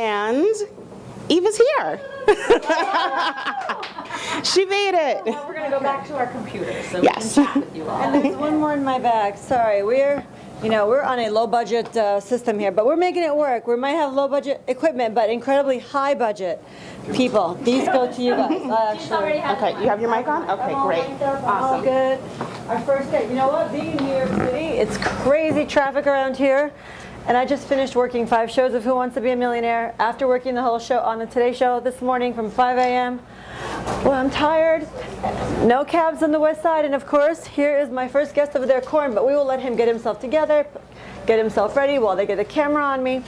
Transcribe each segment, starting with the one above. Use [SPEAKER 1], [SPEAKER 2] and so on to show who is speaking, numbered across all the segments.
[SPEAKER 1] And Eve is here. She made it.
[SPEAKER 2] Well, we're going to go back to our computers so
[SPEAKER 1] Yes.
[SPEAKER 2] we can chat with you all.
[SPEAKER 3] And there's one more in my bag. Sorry, we're on a low budget system here, but we're making it work. We might have low budget equipment, but incredibly high budget people. These go to you guys. Actually.
[SPEAKER 1] Okay, you have your mic on? Okay, great.
[SPEAKER 3] All good. Our first day. You know what? Being in New York City, it's crazy traffic around here. And I just finished working 5 shows of Who Wants to Be a Millionaire after working the whole show on the Today Show this morning from 5 a.m. Well, I'm tired. No cabs on the west side. And of course, here is my first guest over there, Corin. But we will let him get himself together, get himself ready while they get the camera on me.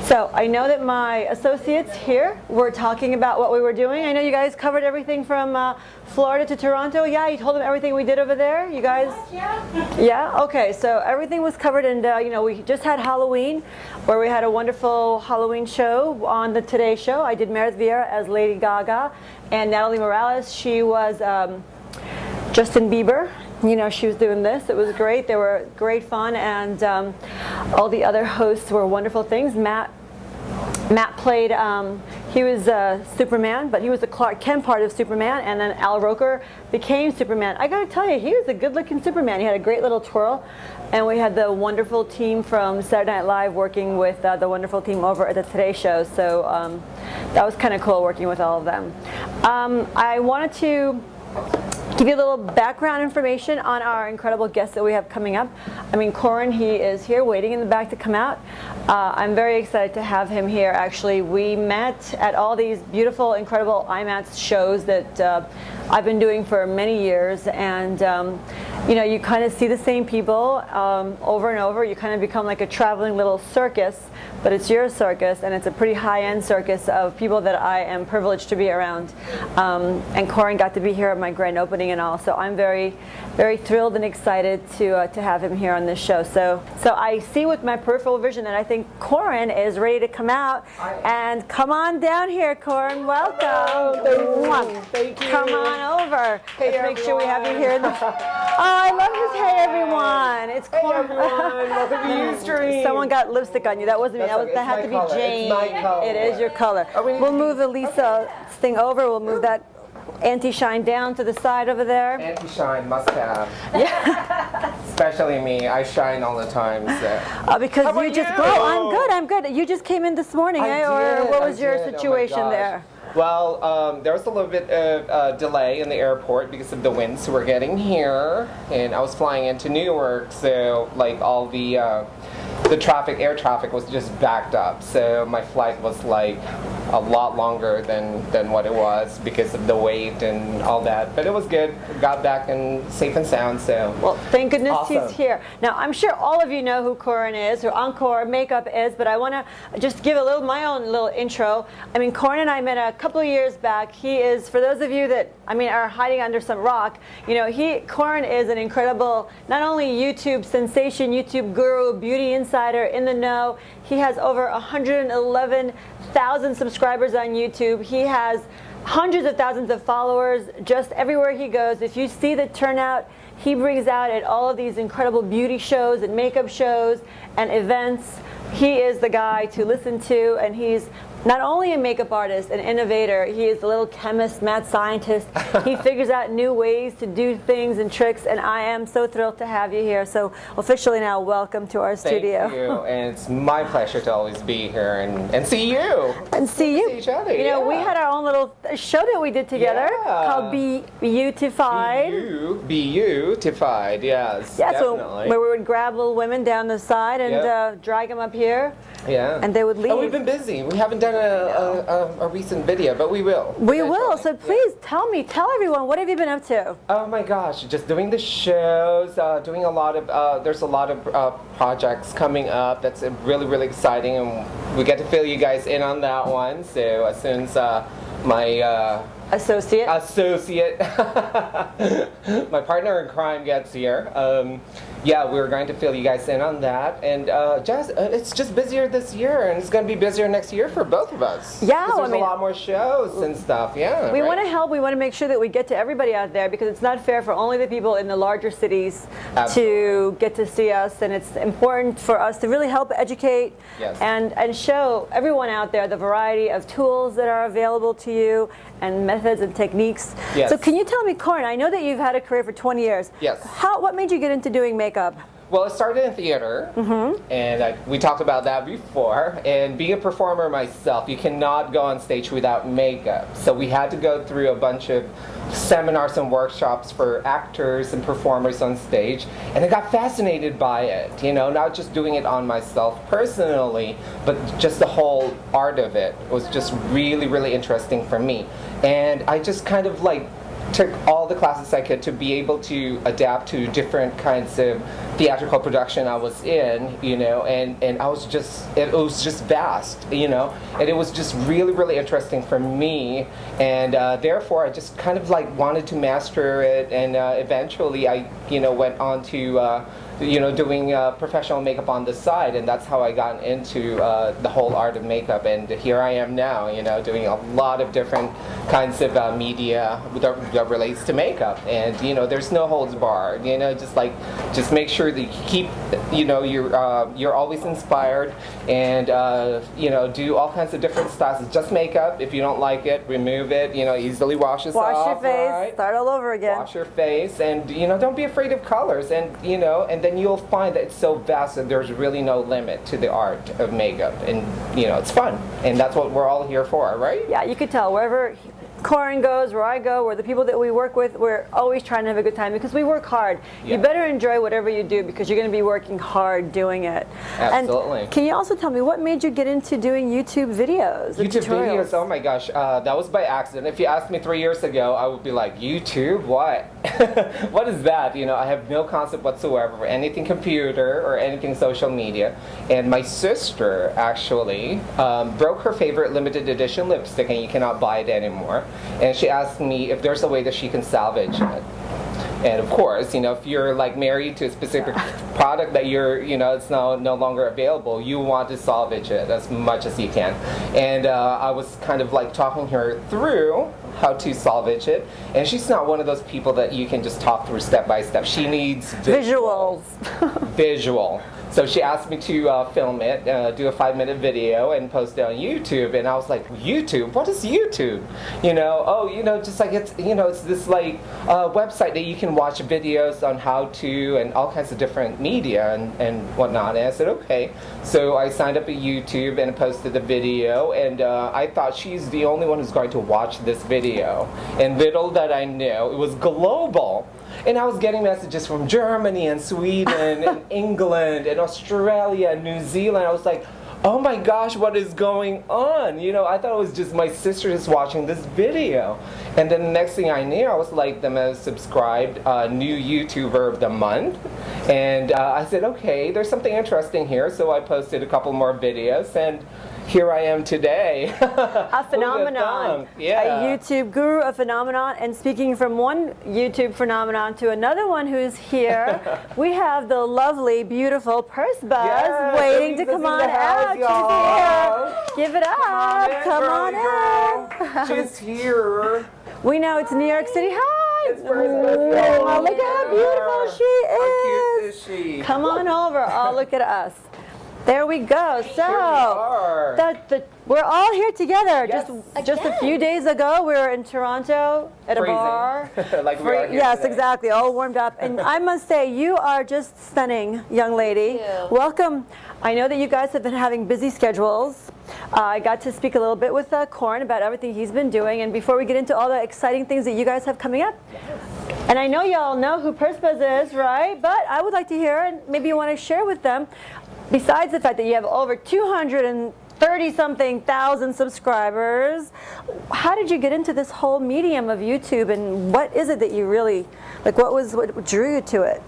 [SPEAKER 3] So I know that my associates here were talking about what we were doing. I know you guys covered everything from Florida to Toronto. Yeah, you told them everything we did over there. You guys? Yeah. Okay. So everything was covered, and we just had Halloween, where we had a wonderful Halloween show on the Today Show. I did Meredith Vieira as Lady Gaga, and Natalie Morales. She was Justin Bieber. She was doing this. It was great. They were great fun, and all the other hosts were wonderful things. Matt played, he was Superman, but he was the Clark Kent part of Superman, and then Al Roker became Superman. I gotta tell you, he was a good-looking Superman. He had a great little twirl, and we had the wonderful team from Saturday Night Live working with the wonderful team over at the Today Show, so that was kind of cool working with all of them. I wanted to give you a little background information on our incredible guest that we have coming up. Corin, he is here waiting in the back to come out. I'm very excited to have him here. Actually, we met at all these beautiful, incredible IMATS shows that I've been doing for many years, and you kind of see the same people over and over. You kind of become like a traveling little circus, but it's your circus, and it's a pretty high-end circus of people that I am privileged to be around. And Corin got to be here at my grand opening and all, so I'm very, very thrilled and excited to have him here on this show. So I see with my peripheral vision that I think Corin is ready to come out. And come on down here, Corin. Welcome.
[SPEAKER 1] Thank you.
[SPEAKER 3] Come on over.
[SPEAKER 1] Hey,
[SPEAKER 3] Let's make sure we have you here. I love this. Hey, everyone. It's Corin.
[SPEAKER 1] Welcome to Ustream.
[SPEAKER 3] Someone got lipstick on you. That wasn't me. That had to be
[SPEAKER 1] color.
[SPEAKER 3] Jane.
[SPEAKER 1] It's my color.
[SPEAKER 3] It is your color. We'll move the Lisa thing over. We'll move that anti-shine down to the side over there.
[SPEAKER 4] Anti-shine, must have. Yeah. Especially me. I shine all the time. So.
[SPEAKER 3] Because you just glow. I'm good. You just came in this morning, or what was your situation there?
[SPEAKER 4] Well, there was a little bit of delay in the airport because of the winds we're getting here, and I was flying into New York, so like all the air traffic was just backed up. So my flight was like a lot longer than what it was because of the wait and all that. But it was good. Got back and safe and sound. So
[SPEAKER 3] well, thank goodness
[SPEAKER 4] awesome.
[SPEAKER 3] He's here. Now I'm sure all of you know who Corin is, who EnKore makeup is, but I want to just give my own little intro. Corin and I met a couple of years back. He is, for those of you that are hiding under some rock, Corin is an incredible, not only YouTube sensation, YouTube guru, beauty insider, in the know. He has over 111,000 subscribers on YouTube. He has hundreds of thousands of followers just everywhere he goes. If you see the turnout he brings out at all of these incredible beauty shows and makeup shows and events, he is the guy to listen to, and he's not only a makeup artist, an innovator, he is a little chemist, mad scientist. He figures out new ways to do things and tricks, and I am so thrilled to have you here. So officially now, welcome to our studio.
[SPEAKER 4] Thank you, and it's my pleasure to always be here and see you.
[SPEAKER 3] And see you.
[SPEAKER 4] See each other.
[SPEAKER 3] We had our own little show that we did together called Beautified.
[SPEAKER 4] Beautified, yes, definitely.
[SPEAKER 3] Where we would grab little women down the side and drag them up here.
[SPEAKER 4] Yeah.
[SPEAKER 3] And they would leave.
[SPEAKER 4] Oh, we've been busy. We haven't done a recent video, but we will.
[SPEAKER 3] We will. So please tell everyone, what have you been up to?
[SPEAKER 4] Oh my gosh, just doing the shows, doing a lot of, there's a lot of projects coming up that's really, really exciting, and we get to fill you guys in on that one. So as soon as my
[SPEAKER 3] associate.
[SPEAKER 4] Associate. My partner in crime gets here. Yeah, we're going to fill you guys in on that. And it's just busier this year, and it's going to be busier next year for both of us.
[SPEAKER 3] Yeah,
[SPEAKER 4] 'Cause there's
[SPEAKER 3] I mean,
[SPEAKER 4] a lot more shows and stuff. Yeah,
[SPEAKER 3] we
[SPEAKER 4] right?
[SPEAKER 3] want to help. We want to make sure that we get to everybody out there, because it's not fair for only the people in the larger cities to get to see us, and it's important for us to really help educate and show everyone out there the variety of tools that are available to you and methods and techniques.
[SPEAKER 4] Yes.
[SPEAKER 3] So can you tell me, Corin, I know that you've had a career for 20 years.
[SPEAKER 4] Yes.
[SPEAKER 3] What made you get into doing makeup?
[SPEAKER 4] Well, it started in theater, and we talked about that before. And being a performer myself, you cannot go on stage without makeup. So we had to go through a bunch of seminars and workshops for actors and performers on stage, and I got fascinated by it. You know, not just doing it on myself personally, but just the whole art of it was just really, really interesting for me. And I just kind of like took all the classes I could to be able to adapt to different kinds of theatrical production I was in, you know, and it was just vast, you know, and it was just really, really interesting for me, and therefore I just kind of like wanted to master it, and eventually I, you know, went on to you know, doing professional makeup on the side, and that's how I got into the whole art of makeup. And here I am now, you know, doing a lot of different kinds of media that relates to makeup. And you know, there's no holds barred. You know, just make sure that you keep, you know, you're always inspired, and you know, do all kinds of different styles. It's just makeup. If you don't like it, remove it. You know, easily washes off.
[SPEAKER 3] Wash your face.
[SPEAKER 4] Right?
[SPEAKER 3] Start all over again.
[SPEAKER 4] Wash your face, and you know, don't be afraid of colors. And you know, and then you'll find that it's so vast that there's really no limit to the art of makeup, and you know, it's fun, and that's what we're all here for, right?
[SPEAKER 3] Yeah, you could tell wherever Corin goes, where I go, where the people that we work with, we're always trying to have a good time because we work hard.
[SPEAKER 4] Yeah.
[SPEAKER 3] You better enjoy whatever you do because you're going to be working hard doing it.
[SPEAKER 4] Absolutely.
[SPEAKER 3] And can you also tell me what made you get into doing YouTube videos?
[SPEAKER 4] YouTube videos, oh my gosh, that was by accident. If you asked me 3 years ago, I would be like, YouTube? What? What is that? You know, I have no concept whatsoever for anything computer or anything social media. And my sister actually broke her favorite limited edition lipstick, and you cannot buy it anymore. And she asked me if there's a way that she can salvage it. And of course, you know, if you're like married to a specific product that you're, you know, it's no longer available, you want to salvage it as much as you can. And I was kind of like talking her through how to salvage it. And she's not one of those people that you can just talk through step by step. She needs visuals. Visual. So she asked me to film it, do a 5-minute video, and post it on YouTube. And I was like, YouTube? What is YouTube? You know, oh, you know, just like it's, you know, it's this like website that you can watch videos on how to and all kinds of different media and whatnot. And I said, okay. So I signed up at YouTube and posted the video, and I thought she's the only one who's going to watch this video. And little that I knew, it was global. And I was getting messages from Germany and Sweden and England and Australia and New Zealand. I was like, oh my gosh, what is going on? You know, I thought it was just my sister just watching this video. And then the next thing I knew, I was like the most subscribed new YouTuber of the month. And I said, okay, there's something interesting here. So I posted a couple more videos, and here I am today.
[SPEAKER 3] A phenomenon.
[SPEAKER 4] Yeah.
[SPEAKER 3] A YouTube guru, a phenomenon. And speaking from one YouTube phenomenon to another one who's here, we have the lovely, beautiful Pursebuzz waiting to come on out. She's here. Give it up. Come on in.
[SPEAKER 4] She's here.
[SPEAKER 3] We know it's New York City. Hi.
[SPEAKER 4] It's Pursebuzz.
[SPEAKER 3] Oh, look how beautiful she is.
[SPEAKER 4] How cute is she?
[SPEAKER 3] Come on over. Oh, look at us. There we go. So,
[SPEAKER 4] Here we are.
[SPEAKER 3] we're all here together.
[SPEAKER 4] Yes.
[SPEAKER 3] Just a few days ago, we were in Toronto at a bar.
[SPEAKER 4] Like we are here
[SPEAKER 3] yes,
[SPEAKER 4] today.
[SPEAKER 3] exactly. All warmed up. And I must say, you are just stunning, young lady.
[SPEAKER 2] Thank you.
[SPEAKER 3] Welcome. I know that you guys have been having busy schedules. I got to speak a little bit with Corin about everything he's been doing. And before we get into all the exciting things that you guys have coming up, and I know y'all know who Pursebuzz is, right? But I would like to hear, and maybe you want to share with them, besides the fact that you have over 230-something thousand subscribers, how did you get into this whole medium of YouTube, and what is it that you really, like, what drew you to it?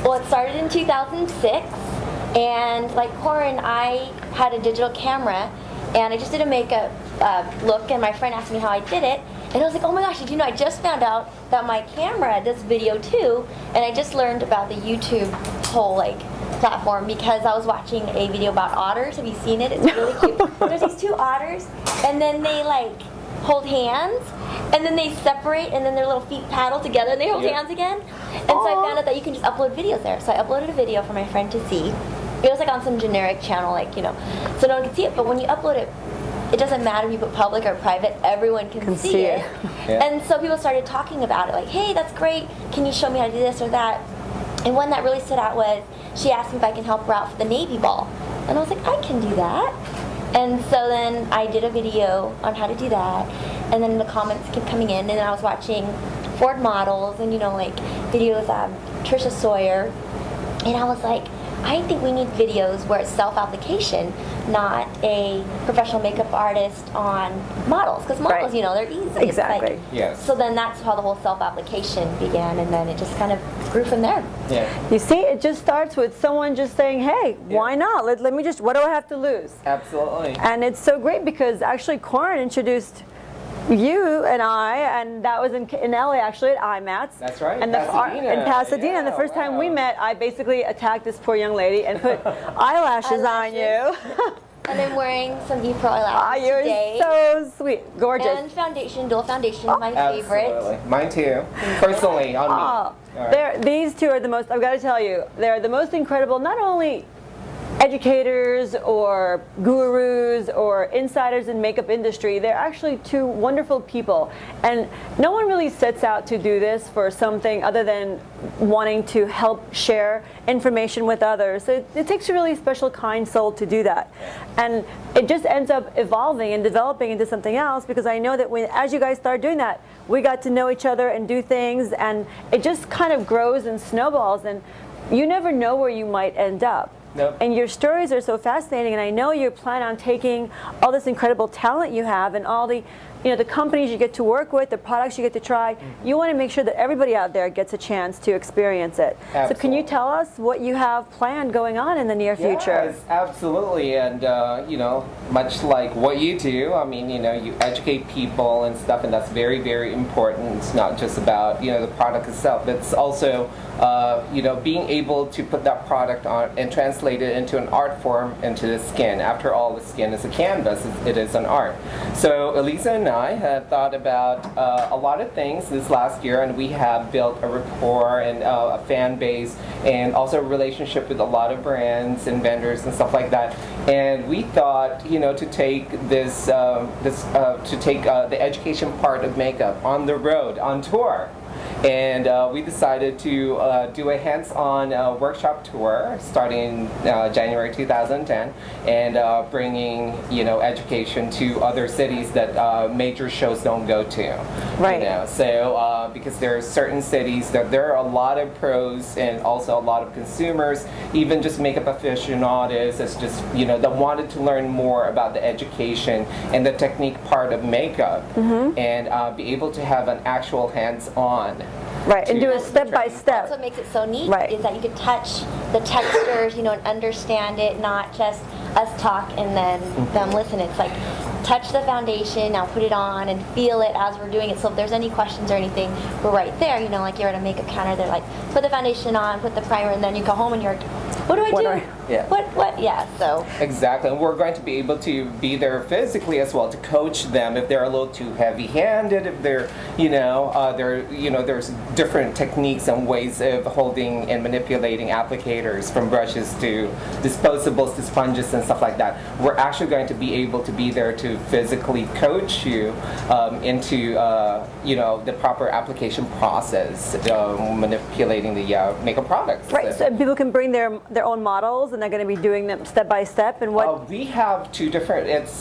[SPEAKER 5] Well, it started in 2006, and like Corin, I had a digital camera, and I just did a makeup look, and my friend asked me how I did it, And I was like, oh my gosh, did you know I just found out that my camera does video too? And I just learned about the YouTube whole like platform because I was watching a video about otters. Have you seen it? It's really cute. There's these two otters, and then they like hold hands, and then they separate, and then their little feet paddle together, and they hold hands again. And so I found out that you can just upload videos there. So I uploaded a video for my friend to see. It was like on some generic channel, like, you know, so no one could see it. But when you upload it, it doesn't matter if you put public or private, everyone can see it.
[SPEAKER 4] Yeah.
[SPEAKER 5] And so people started talking about it, like, hey, that's great. Can you show me how to do this or that? And one that really stood out was she asked me if I can help her out for the Navy ball. And I was like, I can do that. And so then I did a video on how to do that. And then the comments kept coming in. And then I was watching Ford models and, you know, like videos of Trisha Sawyer. And I was like, I think we need videos where it's self-application, not a professional makeup artist on models. Because models, you know, they're easy.
[SPEAKER 3] Exactly.
[SPEAKER 4] Yes.
[SPEAKER 5] So then that's how the whole self-application began, and then it just kind of grew from there.
[SPEAKER 4] Yeah.
[SPEAKER 3] You see, it just starts with someone just saying, hey, why not? Let me just, what do I have to lose?
[SPEAKER 4] Absolutely.
[SPEAKER 3] And it's so great because actually Corin introduced you and I, and that was in LA actually at IMATS.
[SPEAKER 4] That's right,
[SPEAKER 3] And
[SPEAKER 4] Pasadena.
[SPEAKER 3] in Pasadena.
[SPEAKER 4] Yeah,
[SPEAKER 3] And the first time we
[SPEAKER 4] wow.
[SPEAKER 3] met, I basically attacked this poor young lady and put eyelashes on you.
[SPEAKER 5] And I'm wearing some EvePearl eyelashes
[SPEAKER 3] You're
[SPEAKER 5] today.
[SPEAKER 3] so sweet, gorgeous.
[SPEAKER 5] And foundation, dual foundation, my favorite.
[SPEAKER 4] Absolutely. Mine too. Personally, on me. All right.
[SPEAKER 3] These two are the most, I've got to tell you, they're the most incredible, not only educators or gurus or insiders in makeup industry. They're actually two wonderful people, and no one really sets out to do this for something other than wanting to help share information with others. So it takes a really special kind soul to do that, and it just ends up evolving and developing into something else, because I know that as you guys start doing that, we got to know each other and do things, and it just kind of grows and snowballs, and you never know where you might end up.
[SPEAKER 4] Nope.
[SPEAKER 3] And your stories are so fascinating, and I know you plan on taking all this incredible talent you have and all the, you know, the companies you get to work with, the products you get to try. You want to make sure that everybody out there gets a chance to experience it.
[SPEAKER 4] Absolutely.
[SPEAKER 3] So can you tell us what you have planned going on in the near future?
[SPEAKER 4] Yes, absolutely. And, you know, much like what you do, I mean, you know, you educate people and stuff, and that's very, very important. It's not just about, you know, the product itself. It's also, you know, being able to put that product on and translate it into an art form, into the skin. After all, the skin is a canvas. It is an art. So Elisa and I have thought about a lot of things this last year, and we have built a rapport and a fan base, and also a relationship with a lot of brands and vendors and stuff like that. And we thought, you know, to take this, the education part of makeup on the road, on tour. And we decided to do a hands-on workshop tour starting January 2010, and bringing, you know, education to other cities that major shows don't go to.
[SPEAKER 3] Right.
[SPEAKER 4] You know? So because there are certain cities that there are a lot of pros and also a lot of consumers, even just makeup aficionados, that's just, you know, that wanted to learn more about the education and the technique part of makeup, and be able to have an actual hands-on.
[SPEAKER 3] Right, and do a step-by-step.
[SPEAKER 5] That's what makes it so neat,
[SPEAKER 3] Right.
[SPEAKER 5] is that you can touch the textures, you know, and understand it, not just us talk and then them listen. It's like, touch the foundation, now put it on and feel it as we're doing it. So if there's any questions or anything, we're right there. You know, like you're at a makeup counter, they're like, put the foundation on, put the primer, and then you go home and you're like, what do I do?
[SPEAKER 4] Yeah.
[SPEAKER 5] What? Yeah, so.
[SPEAKER 4] Exactly, and we're going to be able to be there physically as well to coach them if they're a little too heavy-handed, if they're, you know, there's different techniques and ways of holding and manipulating applicators, from brushes to disposables to sponges and stuff like that. We're actually going to be able to be there to physically coach you into, you know, the proper application process, manipulating the makeup products.
[SPEAKER 3] Right, so people can bring their own models, and they're going to be doing them step by step. And what?
[SPEAKER 4] We have two different. It's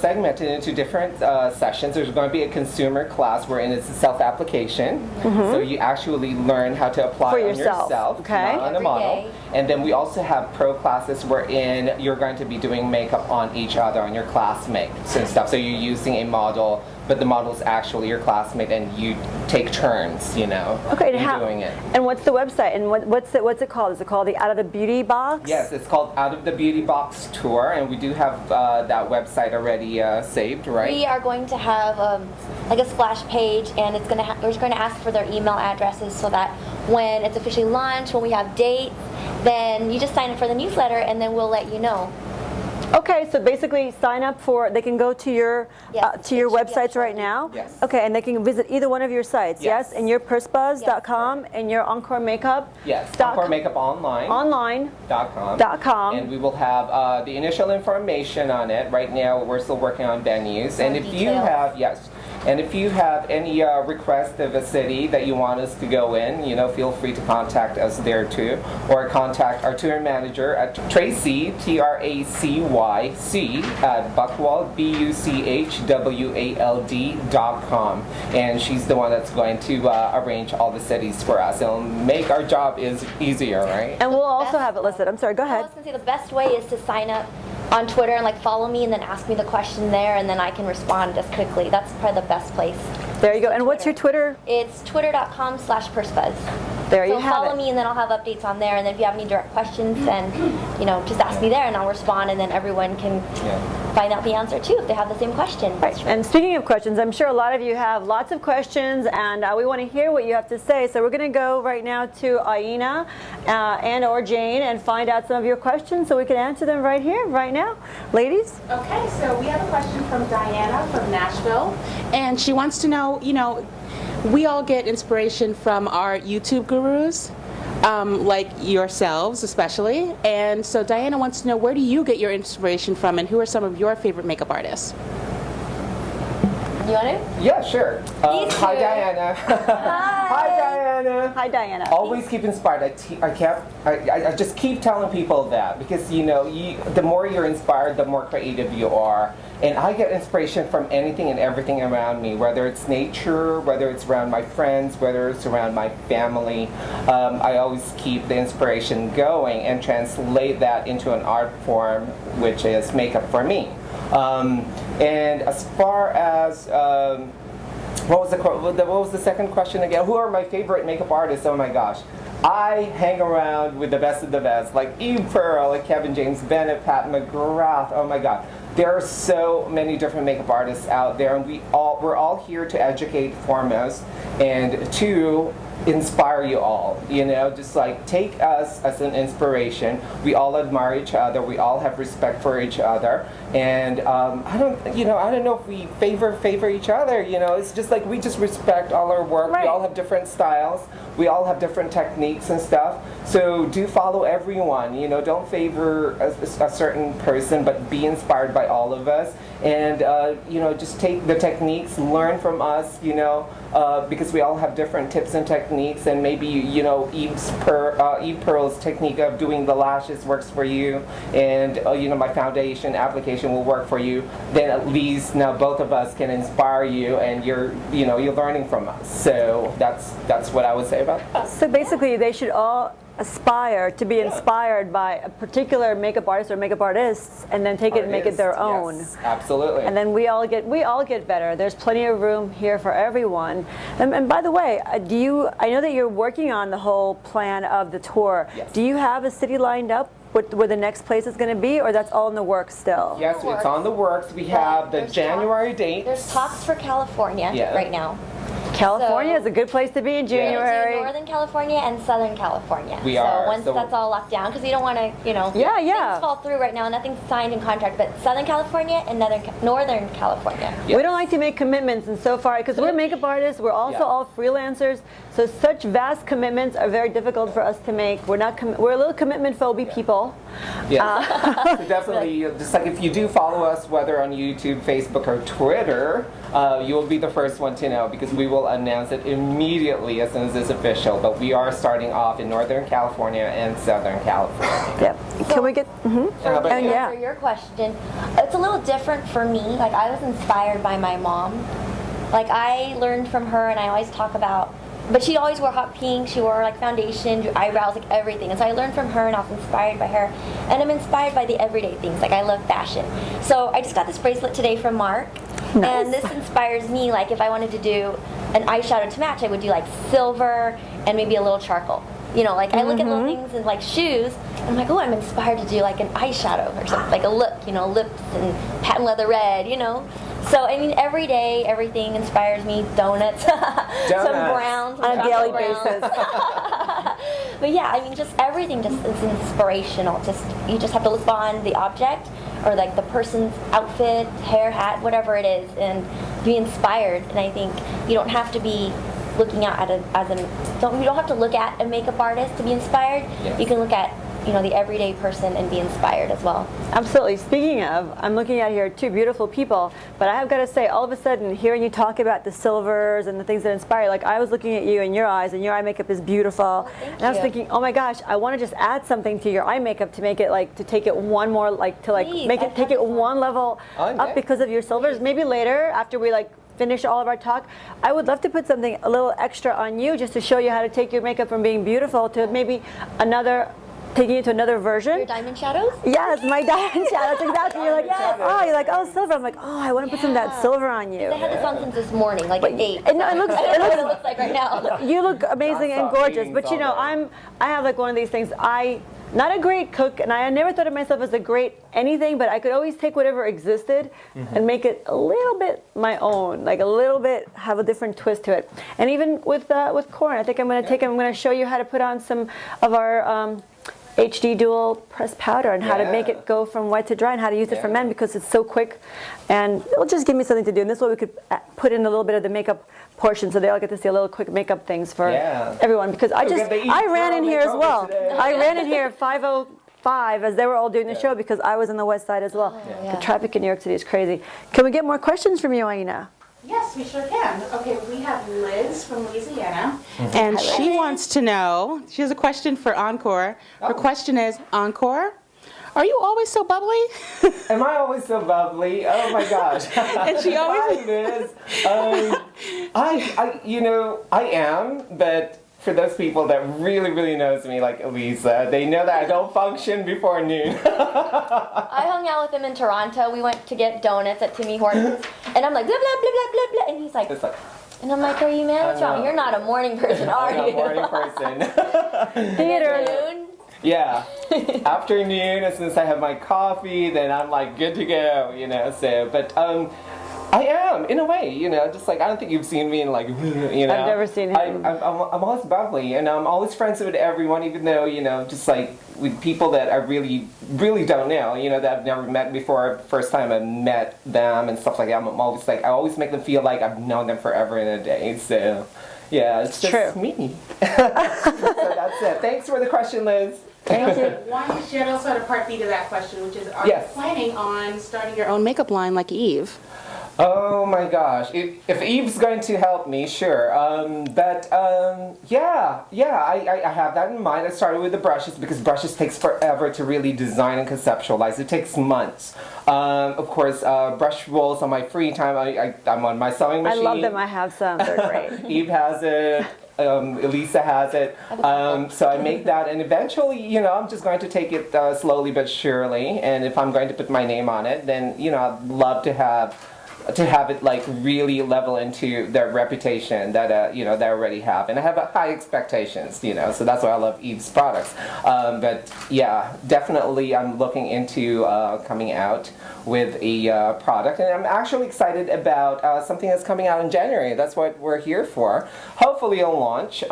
[SPEAKER 4] segmented into different sessions. There's going to be a consumer class wherein it's a self-application, so you actually learn how to apply
[SPEAKER 3] For
[SPEAKER 4] on
[SPEAKER 3] yourself, okay.
[SPEAKER 4] not on a
[SPEAKER 5] Every
[SPEAKER 4] model.
[SPEAKER 5] day.
[SPEAKER 4] And then we also have pro classes wherein you're going to be doing makeup on each other, on your classmates and stuff. So you're using a model but the model's actually your classmate, and you take turns, you know,
[SPEAKER 3] Okay,
[SPEAKER 4] in doing it.
[SPEAKER 3] And what's the website? And what's it called? Is it called the Out of the Beauty Box?
[SPEAKER 4] Yes, it's called Out of the Beauty Box Tour, and we do have that website already saved, right?
[SPEAKER 5] We are going to have like a splash page, and it's going to we're just going to ask for their email addresses so that when it's officially launched, when we have dates, then you just sign up for the newsletter, and then we'll let you know.
[SPEAKER 3] Okay, so basically sign up for, they can go to your
[SPEAKER 5] Yes,
[SPEAKER 3] to your
[SPEAKER 5] it should be
[SPEAKER 3] websites
[SPEAKER 5] actually.
[SPEAKER 3] right now?
[SPEAKER 4] Yes.
[SPEAKER 3] Okay, and they can visit either one of your sites, yes?
[SPEAKER 4] Yes.
[SPEAKER 3] And your Pursebuzz.com and your EnKore Makeup?
[SPEAKER 4] Yes,
[SPEAKER 3] Doc-
[SPEAKER 4] EnKore Makeup Online.
[SPEAKER 3] Online.com.
[SPEAKER 4] And we will have the initial information on it. Right now, we're still working on venues. And if you
[SPEAKER 5] details.
[SPEAKER 4] have, yes, and if you have any request of a city that you want us to go in, you know, feel free to contact us there too, or contact our tour manager at Tracy, TRACYC, at Buchwald, BUCHWALD.com, and she's the one that's going to arrange all the cities for us. It'll make our job easier, right?
[SPEAKER 3] And we'll also
[SPEAKER 5] Best-
[SPEAKER 3] have it listed. I'm sorry, go
[SPEAKER 5] I
[SPEAKER 3] ahead.
[SPEAKER 5] was going to say the best way is to sign up on Twitter and like follow me and then ask me the question there, and then I can respond just quickly. That's probably the best place.
[SPEAKER 3] There you go. And what's your Twitter?
[SPEAKER 5] It's twitter.com/Pursebuzz.
[SPEAKER 3] There you
[SPEAKER 5] So
[SPEAKER 3] have
[SPEAKER 5] follow
[SPEAKER 3] it.
[SPEAKER 5] me, and then I'll have updates on there. And then if you have any direct questions, then just ask me there, and I'll respond. And then everyone can find out the answer too if they have the same question.
[SPEAKER 3] Right. And speaking of questions, I'm sure a lot of you have lots of questions, and we want to hear what you have to say. So we're going to go right now to Aina and or Jane and find out some of your questions so we can answer them right here, right now. Ladies?
[SPEAKER 1] Okay, so we have a question from Diana from Nashville, and she wants to know, we all get inspiration from our YouTube gurus, like yourselves especially, and so Diana wants to know, where do you get your inspiration from, and who are some of your favorite makeup artists?
[SPEAKER 5] You want to?
[SPEAKER 4] Yeah, sure.
[SPEAKER 5] These
[SPEAKER 4] Hi,
[SPEAKER 5] two.
[SPEAKER 4] Diana. Hi, Diana.
[SPEAKER 3] Hi, Diana.
[SPEAKER 4] Always keep inspired. I just keep telling people that because the more you're inspired, the more creative you are. And I get inspiration from anything and everything around me, whether it's nature, whether it's around my friends, whether it's around my family. I always keep the inspiration going and translate that into an art form, which is makeup for me. And as far as what was the second question again? Who are my favorite makeup artists? Oh my gosh. I hang around with the best of the best, like EvePearl, like Kevin James Bennett, Pat McGrath. Oh my God. There are so many different makeup artists out there, and we're all here to educate foremost and to inspire you all. Just like take us as an inspiration. We all admire each other. We all have respect for each other, and I don't know if we favor each other. It's just like we just respect all our work.
[SPEAKER 3] Right.
[SPEAKER 4] We all have different styles. We all have different techniques and stuff. So do follow everyone. Don't favor a certain person, but be inspired by all of us. And just take the techniques, learn from us. Because we all have different tips and techniques, and maybe EvePearl's technique of doing the lashes works for you, and my foundation application will work for you. Then at least now both of us can inspire you, and you're learning from us. So that's what I would say about that.
[SPEAKER 3] So basically, they should all aspire to be inspired by a particular makeup artist or makeup artists, and then take it and make it their own.
[SPEAKER 4] Yes, absolutely.
[SPEAKER 3] And then we all get better. There's plenty of room here for everyone. And by the way, I know that you're working on the whole plan of the tour.
[SPEAKER 4] Yes.
[SPEAKER 3] Do you have a city lined up where the next place is going to be, or that's all in the works still?
[SPEAKER 4] Yes, it's on the works. We have the
[SPEAKER 5] There's
[SPEAKER 4] January
[SPEAKER 5] talks-
[SPEAKER 4] dates.
[SPEAKER 5] There's talks for California right now.
[SPEAKER 3] California
[SPEAKER 5] So-
[SPEAKER 3] is a good place to be in
[SPEAKER 5] We're gonna
[SPEAKER 3] January.
[SPEAKER 5] do Northern California and Southern California.
[SPEAKER 4] We are,
[SPEAKER 5] Once
[SPEAKER 4] so-
[SPEAKER 5] that's all locked down, because we don't want to,
[SPEAKER 3] Yeah.
[SPEAKER 5] things fall through right now. Nothing's signed in contract, but Southern California and Northern California.
[SPEAKER 3] We don't like to make commitments, and so far, because we're makeup artists, we're also all freelancers, so such vast commitments are very difficult for us to make. We're a little commitment phobia people.
[SPEAKER 4] Yeah, so definitely, just like if you do follow us, whether on YouTube, Facebook, or Twitter, you will be the first one to know, because we will announce it immediately as soon as it's official. But we are starting off in Northern California and Southern California.
[SPEAKER 3] Yep. Can we get?
[SPEAKER 4] How about
[SPEAKER 3] And
[SPEAKER 4] you?
[SPEAKER 3] yeah.
[SPEAKER 5] For your question, it's a little different for me. Like, I was inspired by my mom. Like, I learned from her, and I always talk about, but she always wore hot pink. She wore like foundation, drew eyebrows, like everything. And so I learned from her, and I was inspired by her. And I'm inspired by the everyday things. Like, I love fashion. So I just got this bracelet today from Mark. And this inspires me, like if I wanted to do an eyeshadow to match, I would do like silver and maybe a little charcoal. You know, like I look at little things and like shoes, and I'm like, oh, I'm inspired to do like an eyeshadow or something, like a lip, you know, lips and patent leather red, you know. So, I mean, every day, everything inspires me. Donuts, some browns,
[SPEAKER 3] on a daily
[SPEAKER 5] browns.
[SPEAKER 3] basis.
[SPEAKER 5] But yeah, I mean, just everything just is inspirational. You just have to look on the object or like the person's outfit, hair, hat, whatever it is, and be inspired. And I think you don't have to be looking at you don't have to look at a makeup artist to be inspired.
[SPEAKER 4] Yes.
[SPEAKER 5] You can look at, you know, the everyday person and be inspired as well.
[SPEAKER 3] Absolutely. Speaking of, I'm looking at here two beautiful people, but I have got to say, all of a sudden, hearing you talk about the silvers and the things that inspire, like I was looking at you and your eyes, and your eye makeup is beautiful.
[SPEAKER 5] Thank
[SPEAKER 3] and I was
[SPEAKER 5] you.
[SPEAKER 3] thinking, oh my gosh, I want to just add something to your eye makeup to make it like, to take it one more, like to like
[SPEAKER 5] Please,
[SPEAKER 3] make
[SPEAKER 5] I'd
[SPEAKER 3] it, take
[SPEAKER 5] have
[SPEAKER 3] it
[SPEAKER 5] fun.
[SPEAKER 3] one level
[SPEAKER 4] Oh,
[SPEAKER 3] up
[SPEAKER 4] yeah.
[SPEAKER 3] because of your silvers. Maybe later, after we like finish all of our talk, I would love to put something a little extra on you just to show you how to take your makeup from being beautiful to maybe taking it to another version.
[SPEAKER 5] Your diamond shadows?
[SPEAKER 3] Yes, my diamond shadows, exactly. You're like, you're like, oh, silver. I'm like, oh, I want to put some of that
[SPEAKER 5] Yeah.
[SPEAKER 3] silver on you.
[SPEAKER 5] I had this on since this morning, like at 8.
[SPEAKER 3] And no, it looks,
[SPEAKER 5] I don't know what it looks like right now.
[SPEAKER 3] you look amazing and
[SPEAKER 4] Not
[SPEAKER 3] gorgeous,
[SPEAKER 4] meetings
[SPEAKER 3] but you know,
[SPEAKER 4] all day.
[SPEAKER 3] I have like one of these things. Not a great cook, and I never thought of myself as a great anything, but I could always take whatever existed and make it a little bit my own, like a little bit, have a different twist to it. And even with Corin, I think I'm going to show you how to put on some of our HD dual press powder and how to make it go from wet to dry and how to use it for men because it's so quick, and it'll just give me something to do. And this way we could put in a little bit of the makeup portion so they all get to see a little quick makeup things for everyone, because I ran in here as well. I ran in here at 5:05 as they were all doing the show because I was on the west side as well. The traffic in New York City is crazy. Can we get more questions from you, Aina?
[SPEAKER 1] Yes, we sure can. Okay, we have Liz from Louisiana, and she wants to know, she has a question for EnKore. Her question is, EnKore, are you always so bubbly?
[SPEAKER 4] Am I always so bubbly? Oh my gosh.
[SPEAKER 1] And she always...
[SPEAKER 4] Hi, Liz. I am, but for those people that really, really knows me, like Elisa, they know that I don't function before noon.
[SPEAKER 5] I hung out with him in Toronto. We went to get donuts at Timmy Hortons, and I'm like, blah, blah, blah, blah, blah, blah. And he's like,
[SPEAKER 4] It's like,
[SPEAKER 5] and I'm like, are you mad? What's wrong?
[SPEAKER 4] know.
[SPEAKER 5] You're not a morning person, are
[SPEAKER 4] I'm
[SPEAKER 5] you?
[SPEAKER 4] a morning person.
[SPEAKER 3] Theater.
[SPEAKER 5] Noon?
[SPEAKER 4] Yeah. Afternoon, as soon as I have my coffee, then I'm like good to go, you know. So, but I am in a way, you know. Just like I don't think you've seen me in like, you know.
[SPEAKER 3] I've never seen him.
[SPEAKER 4] I'm always bubbly, and I'm always friends with everyone, even though you know, just like with people that I really, really don't know, you know, that I've never met before. First time I met them and stuff like that. I'm always like, I always make them feel like I've known them forever in a day. So, yeah, it's just
[SPEAKER 3] True.
[SPEAKER 4] me. So that's it. Thanks for the question, Liz.
[SPEAKER 3] Thank you.
[SPEAKER 1] She had also had a part B to that question, which is, are you planning on starting your own makeup line like Eve?
[SPEAKER 4] Oh my gosh! If Eve's going to help me, sure. I have that in mind. I started with the brushes because brushes takes forever to really design and conceptualize. It takes months. Of course, brush rolls on my free time. I'm on my sewing machine.
[SPEAKER 3] I love them. I have some. They're great.
[SPEAKER 4] Eve has it. Elisa has it. So I make that, and eventually, you know, I'm just going to take it slowly but surely. And if I'm going to put my name on it, then you know, I'd love to have it like really level into their reputation that you know they already have, and I have high expectations, you know, so that's why I love Eve's products. But yeah, definitely I'm looking into coming out with a product, and I'm actually excited about something that's coming out in January. That's what we're here for. Hopefully it'll launch.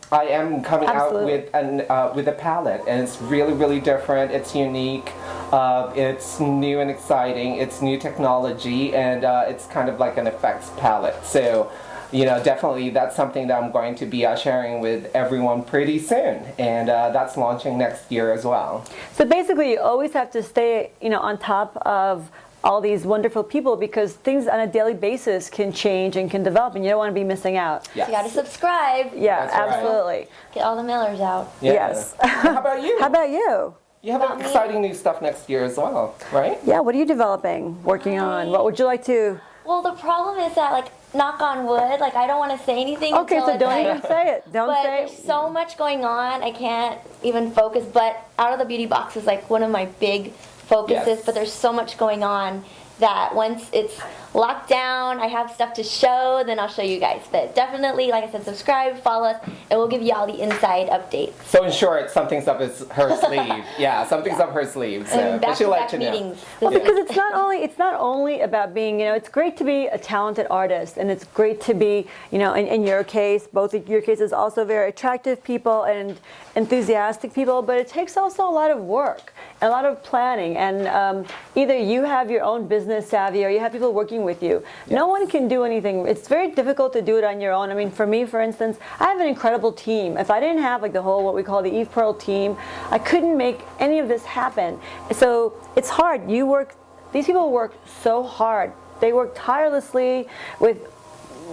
[SPEAKER 4] I am coming out with a palette, and it's really, really different. It's unique. It's new and exciting. It's new technology, and it's kind of like an effects palette. So, you know, definitely that's something that I'm going to be sharing with everyone pretty soon, and that's launching next year as well.
[SPEAKER 3] So basically, you always have to stay, you know, on top of all these wonderful people because things on a daily basis can change and can develop, and you don't want to be missing out.
[SPEAKER 4] Yes.
[SPEAKER 5] You got to subscribe.
[SPEAKER 3] Yeah,
[SPEAKER 4] That's right.
[SPEAKER 3] absolutely.
[SPEAKER 5] Get all the mailers out.
[SPEAKER 4] Yeah.
[SPEAKER 3] Yes.
[SPEAKER 4] How about you?
[SPEAKER 3] How about you?
[SPEAKER 4] You have exciting new stuff next year as well, right?
[SPEAKER 3] Yeah, what are you developing, working on? What would you like to?
[SPEAKER 5] Well, the problem is that, like, knock on wood, like, I don't want to say anything
[SPEAKER 3] Okay,
[SPEAKER 5] until
[SPEAKER 3] so
[SPEAKER 5] it's
[SPEAKER 3] don't
[SPEAKER 5] like,
[SPEAKER 3] even say it. Don't
[SPEAKER 5] but
[SPEAKER 3] say
[SPEAKER 5] there's so much going on, I can't even focus. But Out of the Beauty Box is like one of my big focuses.
[SPEAKER 4] Yes.
[SPEAKER 5] But there's so much going on, that once it's locked down, I have stuff to show, then I'll show you guys. But definitely, like I said, subscribe, follow us, and we'll give you all the inside updates.
[SPEAKER 4] So in short, something's up her sleeve. Yeah, something's up her sleeve. So
[SPEAKER 5] And
[SPEAKER 4] but she'll let
[SPEAKER 5] back-to-back
[SPEAKER 4] you know.
[SPEAKER 5] meetings.
[SPEAKER 3] Well, because it's not only about being, it's great to be a talented artist, and it's great to be, in your case, both of your cases, also very attractive people and enthusiastic people, but it takes also a lot of work, a lot of planning, and either you have your own business savvy or you have people working with you. No one can do anything. It's very difficult to do it on your own. I mean, for me, for instance, I have an incredible team. If I didn't have like the whole, what we call the EvePearl team, I couldn't make any of this happen. So it's hard. These people work so hard. They work tirelessly with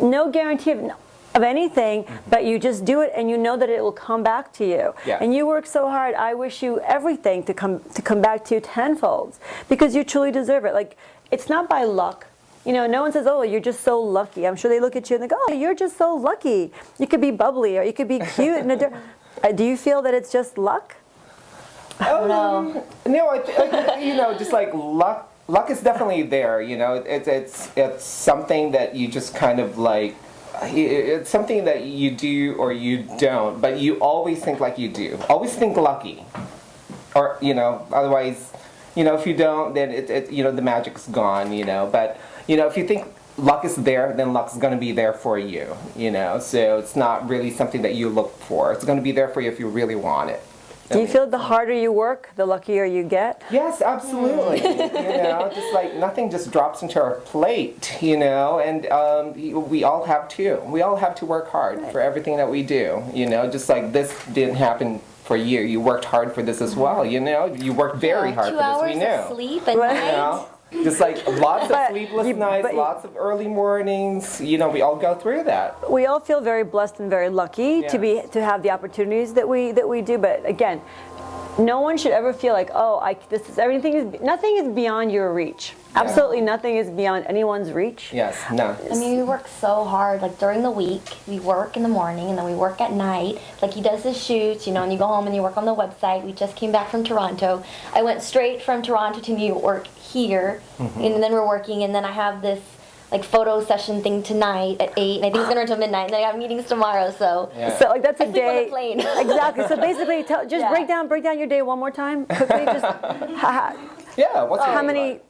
[SPEAKER 3] no guarantee of anything, but you just do it and you know that it will come back to you.
[SPEAKER 4] Yeah.
[SPEAKER 3] And you work so hard. I wish you everything to come back to you tenfold, because you truly deserve it. Like, it's not by luck. No one says, oh, you're just so lucky. I'm sure they look at you and they go, oh, you're just so lucky. You could be bubbly or you could be cute. Do you feel that it's just luck?
[SPEAKER 5] No.
[SPEAKER 4] No, just like luck. Luck is definitely there. It's something that you just kind of like. It's something that you do or you don't, but you always think like you do. Always think lucky, or otherwise, if you don't, then the magic's gone. But if you think luck is there, then luck's going to be there for you. So it's not really something that you look for. It's going to be there for you if you really want it.
[SPEAKER 3] Do you feel the harder you work, the luckier you get?
[SPEAKER 4] Yes, absolutely. Just like nothing just drops into our plate, and we all have to. We all have to work hard for everything that we do, just like this didn't happen for you. You worked hard for this as well, You worked very hard for this, we
[SPEAKER 5] 2
[SPEAKER 4] know.
[SPEAKER 5] hours of sleep at night.
[SPEAKER 4] Just like lots of
[SPEAKER 3] But
[SPEAKER 4] sleepless
[SPEAKER 3] you-
[SPEAKER 4] nights,
[SPEAKER 3] but you-
[SPEAKER 4] lots of early mornings, we all go through that.
[SPEAKER 3] We all feel very blessed and very lucky to have the opportunities that we do. But again, no one should ever feel like, oh, nothing is beyond your reach. Absolutely nothing is beyond anyone's reach.
[SPEAKER 4] Yes, no.
[SPEAKER 5] I mean, we work so hard. Like during the week, we work in the morning, and then we work at night. Like he does his shoots, and you go home and you work on the website. We just came back from Toronto. I went straight from Toronto to New York here, and then we're working. And then I have this like photo session thing tonight at 8, and I think it's gonna run till midnight. And then I have meetings tomorrow. So
[SPEAKER 4] Yeah.
[SPEAKER 3] So like that's a
[SPEAKER 5] I sleep on
[SPEAKER 3] day.
[SPEAKER 5] the plane.
[SPEAKER 3] Exactly. So basically, break down your day one more time quickly. Just
[SPEAKER 4] Yeah, what's your
[SPEAKER 3] how
[SPEAKER 4] day
[SPEAKER 3] many?
[SPEAKER 4] like?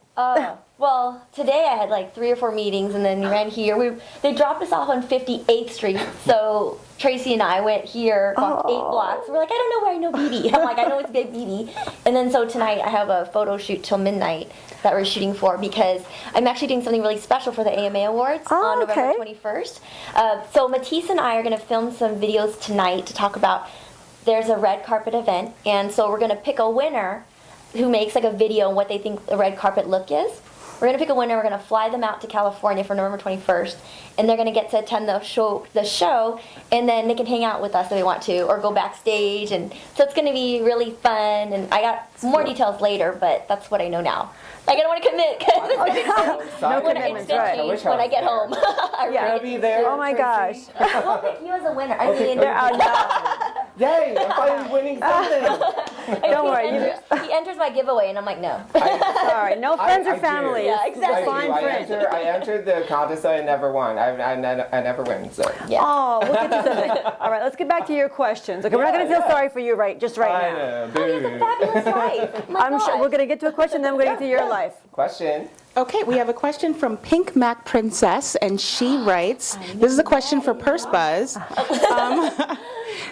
[SPEAKER 5] Well, today I had like 3 or 4 meetings, and then we ran here. They dropped us off on 58th Street, so Tracy and I went here, walked 8 blocks. We're like, I don't know where I know BB. I'm like, I know it's Big BB. And then so tonight I have a photo shoot till midnight that we're shooting for, because I'm actually doing something really special for the AMA Awards on November 21st. So Matisse and I are going to film some videos tonight to talk about, there's a red carpet event, and so we're going to pick a winner who makes like a video on what they think the red carpet look is. We're gonna pick a winner. We're gonna fly them out to California for November 21st, and they're gonna get to attend the show, and then they can hang out with us if they want to, or go backstage. And so it's gonna be really fun. And I got more details later, but that's what I know now. Like I don't want to commit because
[SPEAKER 3] No commitments, right?
[SPEAKER 5] when I get home. I
[SPEAKER 3] Yeah.
[SPEAKER 4] Gonna be there.
[SPEAKER 3] Oh my gosh.
[SPEAKER 5] We'll pick you as a winner. I mean,
[SPEAKER 4] Yay, I'm finally winning something.
[SPEAKER 3] Don't worry.
[SPEAKER 5] He enters my giveaway, and I'm like, no.
[SPEAKER 3] Sorry, no friends
[SPEAKER 4] I
[SPEAKER 3] or
[SPEAKER 4] do.
[SPEAKER 3] family.
[SPEAKER 5] Yeah,
[SPEAKER 3] It's
[SPEAKER 5] exactly.
[SPEAKER 3] just fine friends.
[SPEAKER 4] I entered the contest, so I never won. I never win. So.
[SPEAKER 5] Yeah.
[SPEAKER 3] Oh, we'll get to something. All right, let's get back to your questions. Okay, we're not going to feel sorry for you just right
[SPEAKER 4] I
[SPEAKER 3] now.
[SPEAKER 4] know.
[SPEAKER 5] Oh, you have a fabulous life. My
[SPEAKER 3] I'm sure
[SPEAKER 5] gosh.
[SPEAKER 3] we're going to get to a question, then we're going to get to your life.
[SPEAKER 4] Question.
[SPEAKER 1] Okay, we have a question from Pink Mac Princess, and she writes, this is a question for Pursebuzz.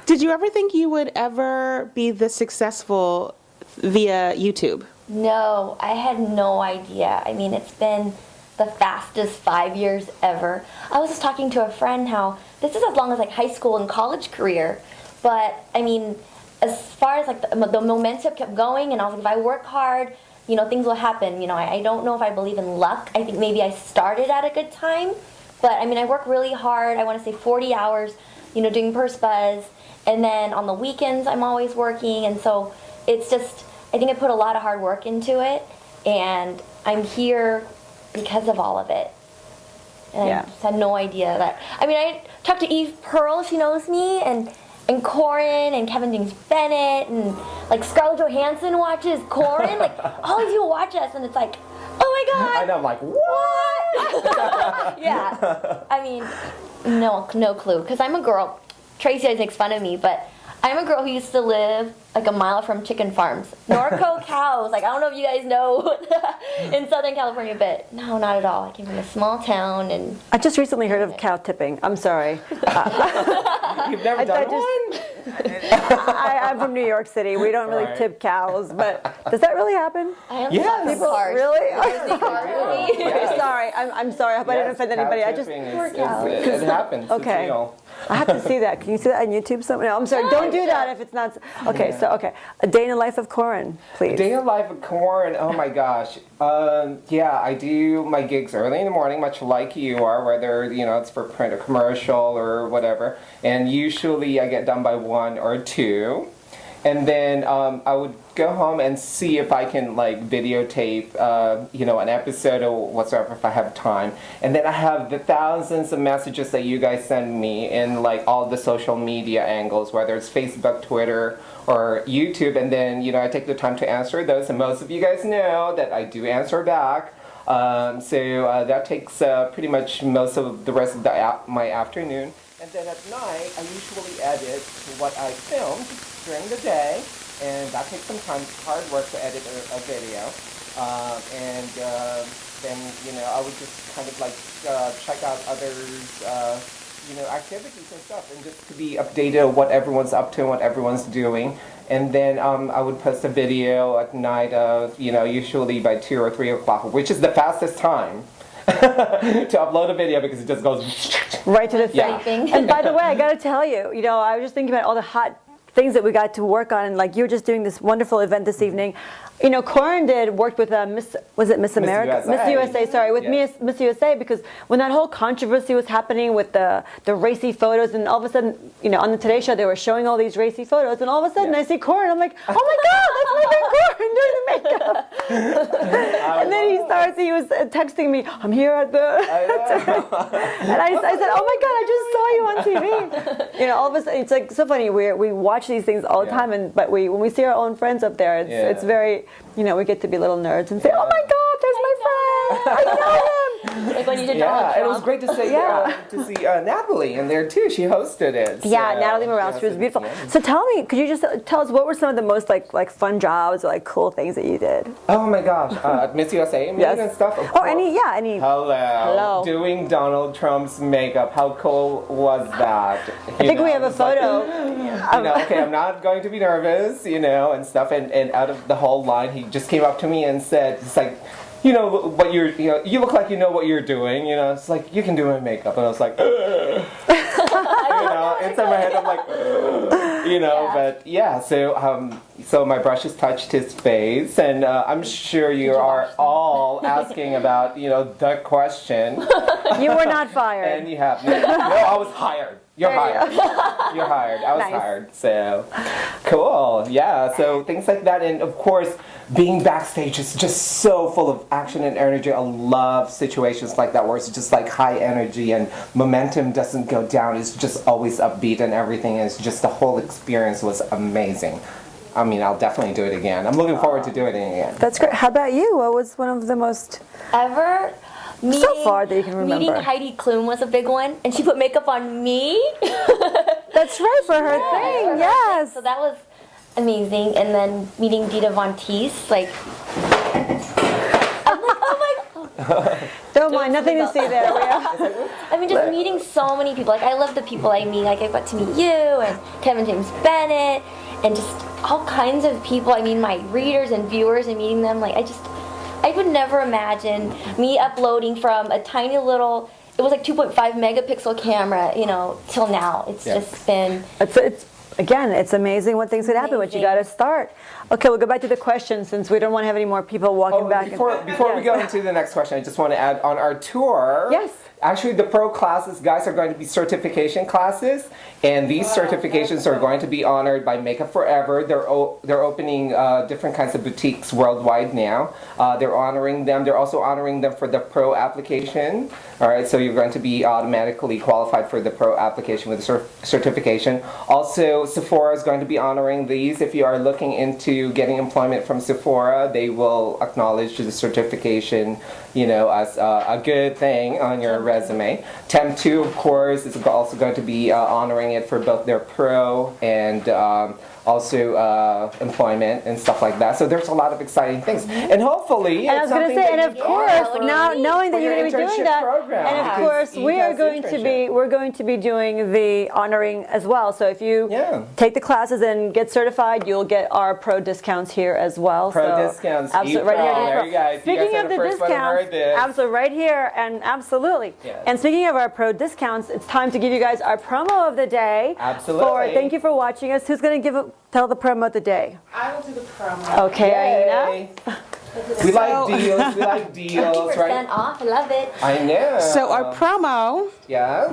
[SPEAKER 1] Did you ever think you would ever be this successful via YouTube?
[SPEAKER 5] No, I had no idea. I mean, it's been the fastest 5 years ever. I was just talking to a friend how this is as long as like high school and college career, but I mean, as far as like the momentum kept going, and I was like, if I work hard, things will happen. I don't know if I believe in luck. I think maybe I started at a good time, but I mean, I work really hard. I want to say 40 hours, doing Pursebuzz, and then on the weekends I'm always working, and so it's just, I think I put a lot of hard work into it, and I'm here because of all of it. And I just had no idea that. I mean, I talked to EvePearl, she knows me, and Corin, and Kevin James Bennett, and like Scarlett Johansson watches Corin. Like all these people watch us, and it's like, oh my
[SPEAKER 3] God.
[SPEAKER 4] I know, I'm like, what?
[SPEAKER 5] Yeah. I mean, no clue. Because I'm a girl. Tracy always makes fun of me, but I'm a girl who used to live like a mile from chicken farms. Norco cows. Like, I don't know if you guys know in Southern California, but no, not at all. I came from a small town and...
[SPEAKER 3] I just recently heard of cow tipping. I'm sorry.
[SPEAKER 4] You've never done one?
[SPEAKER 3] I'm from New York City. We don't really
[SPEAKER 4] Right.
[SPEAKER 3] tip cows, but does that really happen?
[SPEAKER 5] I am
[SPEAKER 4] Yeah.
[SPEAKER 5] people cars.
[SPEAKER 3] Really?
[SPEAKER 4] Yes.
[SPEAKER 3] Sorry. I'm sorry. I hope I didn't offend anybody. I just
[SPEAKER 4] it happens.
[SPEAKER 3] Okay.
[SPEAKER 4] It's real.
[SPEAKER 3] I have to see that. Can you see that on YouTube somewhere? No, I'm sorry. Don't do that if it's not. Okay, so a day in the life of Corin, please.
[SPEAKER 4] Day of life of Corin. Oh my gosh. Yeah, I do my gigs early in the morning, much like you are, whether it's for print or commercial or whatever. And usually I get done by 1 or 2. And then I would go home and see if I can like videotape, an episode or whatsoever if I have time. And then I have the thousands of messages that you guys send me in like all the social media angles, whether it's Facebook, Twitter, or YouTube. And then I take the time to answer those. And most of you guys know that I do answer back. So that takes pretty much most of the rest of my afternoon. And then at night, I usually edit what I filmed during the day, and that takes some time. It's hard work to edit a video. Then I would just kind of like check out others, activities and stuff, and just to be updated on what everyone's up to and what everyone's doing. And then I would post a video at night, usually by 2 or 3 o'clock, which is the fastest time to upload a video because it just goes
[SPEAKER 3] right to the thing.
[SPEAKER 5] Yeah.
[SPEAKER 3] And by the way, I got to tell you, I was just thinking about all the hot things that we got to work on, and like you were just doing this wonderful event this evening. Corin worked with Miss America?
[SPEAKER 4] USA.
[SPEAKER 3] Miss USA, sorry, with
[SPEAKER 4] Yes.
[SPEAKER 3] Miss USA, because when that whole controversy was happening with the racy photos, and all of a sudden, on the Today Show, they were showing all these racy photos, and all of a sudden I see Corin, I'm like, oh my God, that's my friend Corin doing the makeup. And then he was texting me, I'm here at the... And I said, oh my God, I just saw you on TV. All of a sudden, it's like so funny, we watch these things all the time, but when we see our own friends up there, it's very... we get to be little nerds and say, "Oh my God, there's my friend! I know him!"
[SPEAKER 5] Like when you did Donald
[SPEAKER 4] and it was
[SPEAKER 5] Trump.
[SPEAKER 4] great to see Natalie in there too. She hosted it.
[SPEAKER 3] Yeah,
[SPEAKER 4] so
[SPEAKER 3] Natalie Morales, she was beautiful. So tell me, could you just tell us what were some of the most like fun jobs or like cool things that you did?
[SPEAKER 4] Oh my gosh, Miss USA
[SPEAKER 3] Yes.
[SPEAKER 4] and stuff. Of
[SPEAKER 3] Oh,
[SPEAKER 4] course.
[SPEAKER 3] any.
[SPEAKER 4] Hello. Doing Donald Trump's makeup. How cool was that?
[SPEAKER 3] I think we have a photo.
[SPEAKER 4] Okay, I'm not going to be nervous, and stuff. And out of the whole line, he just came up to me and said, "It's like, what you're, you look like you know what you're doing. It's like you can do my makeup." And I was like, inside my head, I'm like, But yeah. So my brushes touched his face, and I'm sure you are all asking about, the question.
[SPEAKER 3] You were not fired.
[SPEAKER 4] And you have no, I was hired. You're hired. You're hired. I was
[SPEAKER 3] Nice.
[SPEAKER 4] hired. So cool. Yeah. So things like that, and of course, being backstage is just so full of action and energy. I love situations like that where it's just like high energy and momentum doesn't go down. It's just always upbeat and everything. It's just the whole experience was amazing. I mean, I'll definitely do it again. I'm looking forward to doing it again.
[SPEAKER 3] That's great. How about you? What was one of the most...
[SPEAKER 5] Ever?
[SPEAKER 3] So far that you can remember.
[SPEAKER 5] Meeting Heidi Klum was a big one, and she put makeup on me.
[SPEAKER 3] That's right, for her thing, yes.
[SPEAKER 5] So that was amazing. And then meeting Dita Von Teese, like, I'm like, oh my God.
[SPEAKER 3] Don't mind, nothing to see there. Rhea.
[SPEAKER 5] I mean, just meeting so many people. Like, I love the people I meet. Like, I got to meet you and Kevin James Bennett and just all kinds of people. I mean, my readers and viewers and meeting them. Like, I would never imagine me uploading from a tiny little, it was like 2.5 megapixel camera, till now. It's just been...
[SPEAKER 3] It's amazing what things could happen, but you got to start. Okay, we'll go back to the question since we don't want to have any more people walking back.
[SPEAKER 4] Before we go into the next question, I just want to add on our tour.
[SPEAKER 3] Yes.
[SPEAKER 4] Actually, the pro classes, guys, are going to be certification classes, and these certifications are going to be honored by Makeup Forever. They're opening different kinds of boutiques worldwide now. They're honoring them. They're also honoring them for the pro application. All right, so you're going to be automatically qualified for the pro application with the certification. Also, Sephora is going to be honoring these. If you are looking into getting employment from Sephora, they will acknowledge the certification, you know, as a good thing on your resume. Temp2, of course, is also going to be honoring it for both their pro and also employment and stuff like that. So there's a lot of exciting things, and hopefully,
[SPEAKER 3] and I was going to say, and of course, now knowing that you're going to be doing that,
[SPEAKER 4] program,
[SPEAKER 3] and of course, we're going to be doing the honoring as well. So if you take the classes and get certified, you'll get our pro discounts here as well.
[SPEAKER 4] Pro discounts,
[SPEAKER 3] absolutely right here.
[SPEAKER 4] There you guys.
[SPEAKER 3] Speaking of the discounts, absolutely right here, and absolutely.
[SPEAKER 4] Yes.
[SPEAKER 3] And speaking of our pro discounts, it's time to give you guys our promo of the day.
[SPEAKER 4] Absolutely.
[SPEAKER 3] Thank you for watching us. Who's going to tell the promo of the day?
[SPEAKER 1] I will do the promo.
[SPEAKER 3] Okay, Aina.
[SPEAKER 4] We like deals. We like deals,
[SPEAKER 5] 50%
[SPEAKER 4] right?
[SPEAKER 5] off. I love it.
[SPEAKER 4] I know.
[SPEAKER 1] So our promo,
[SPEAKER 4] yes,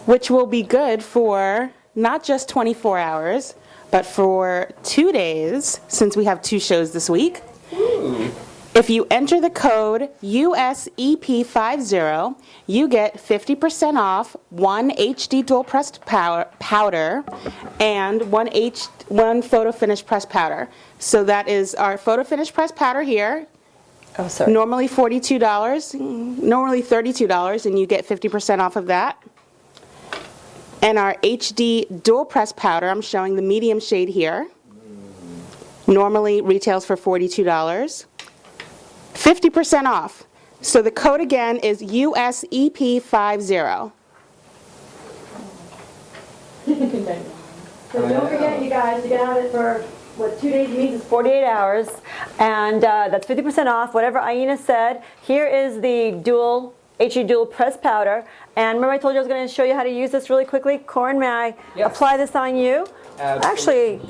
[SPEAKER 1] which will be good for not just 24 hours, but for 2 days, since we have 2 shows this week.
[SPEAKER 4] Ooh.
[SPEAKER 1] If you enter the code USEP50, you get 50% off 1 HD dual pressed powder and one photo finish pressed powder. So that is our photo finish pressed powder here.
[SPEAKER 3] Oh, sorry.
[SPEAKER 1] Normally $42, normally $32, and you get 50% off of that. And our HD dual pressed powder, I'm showing the medium shade here. Normally retails for $42. 50% off. So the code again is USEP50.
[SPEAKER 3] So don't forget, you guys, you can have it for what 2 days means is 48 hours, and that's 50% off. Whatever Aina said. Here is the HD dual press powder, and remember I told you I was going to show you how to use this really quickly. Corin, may I apply this on you?
[SPEAKER 4] Absolutely.
[SPEAKER 3] Actually,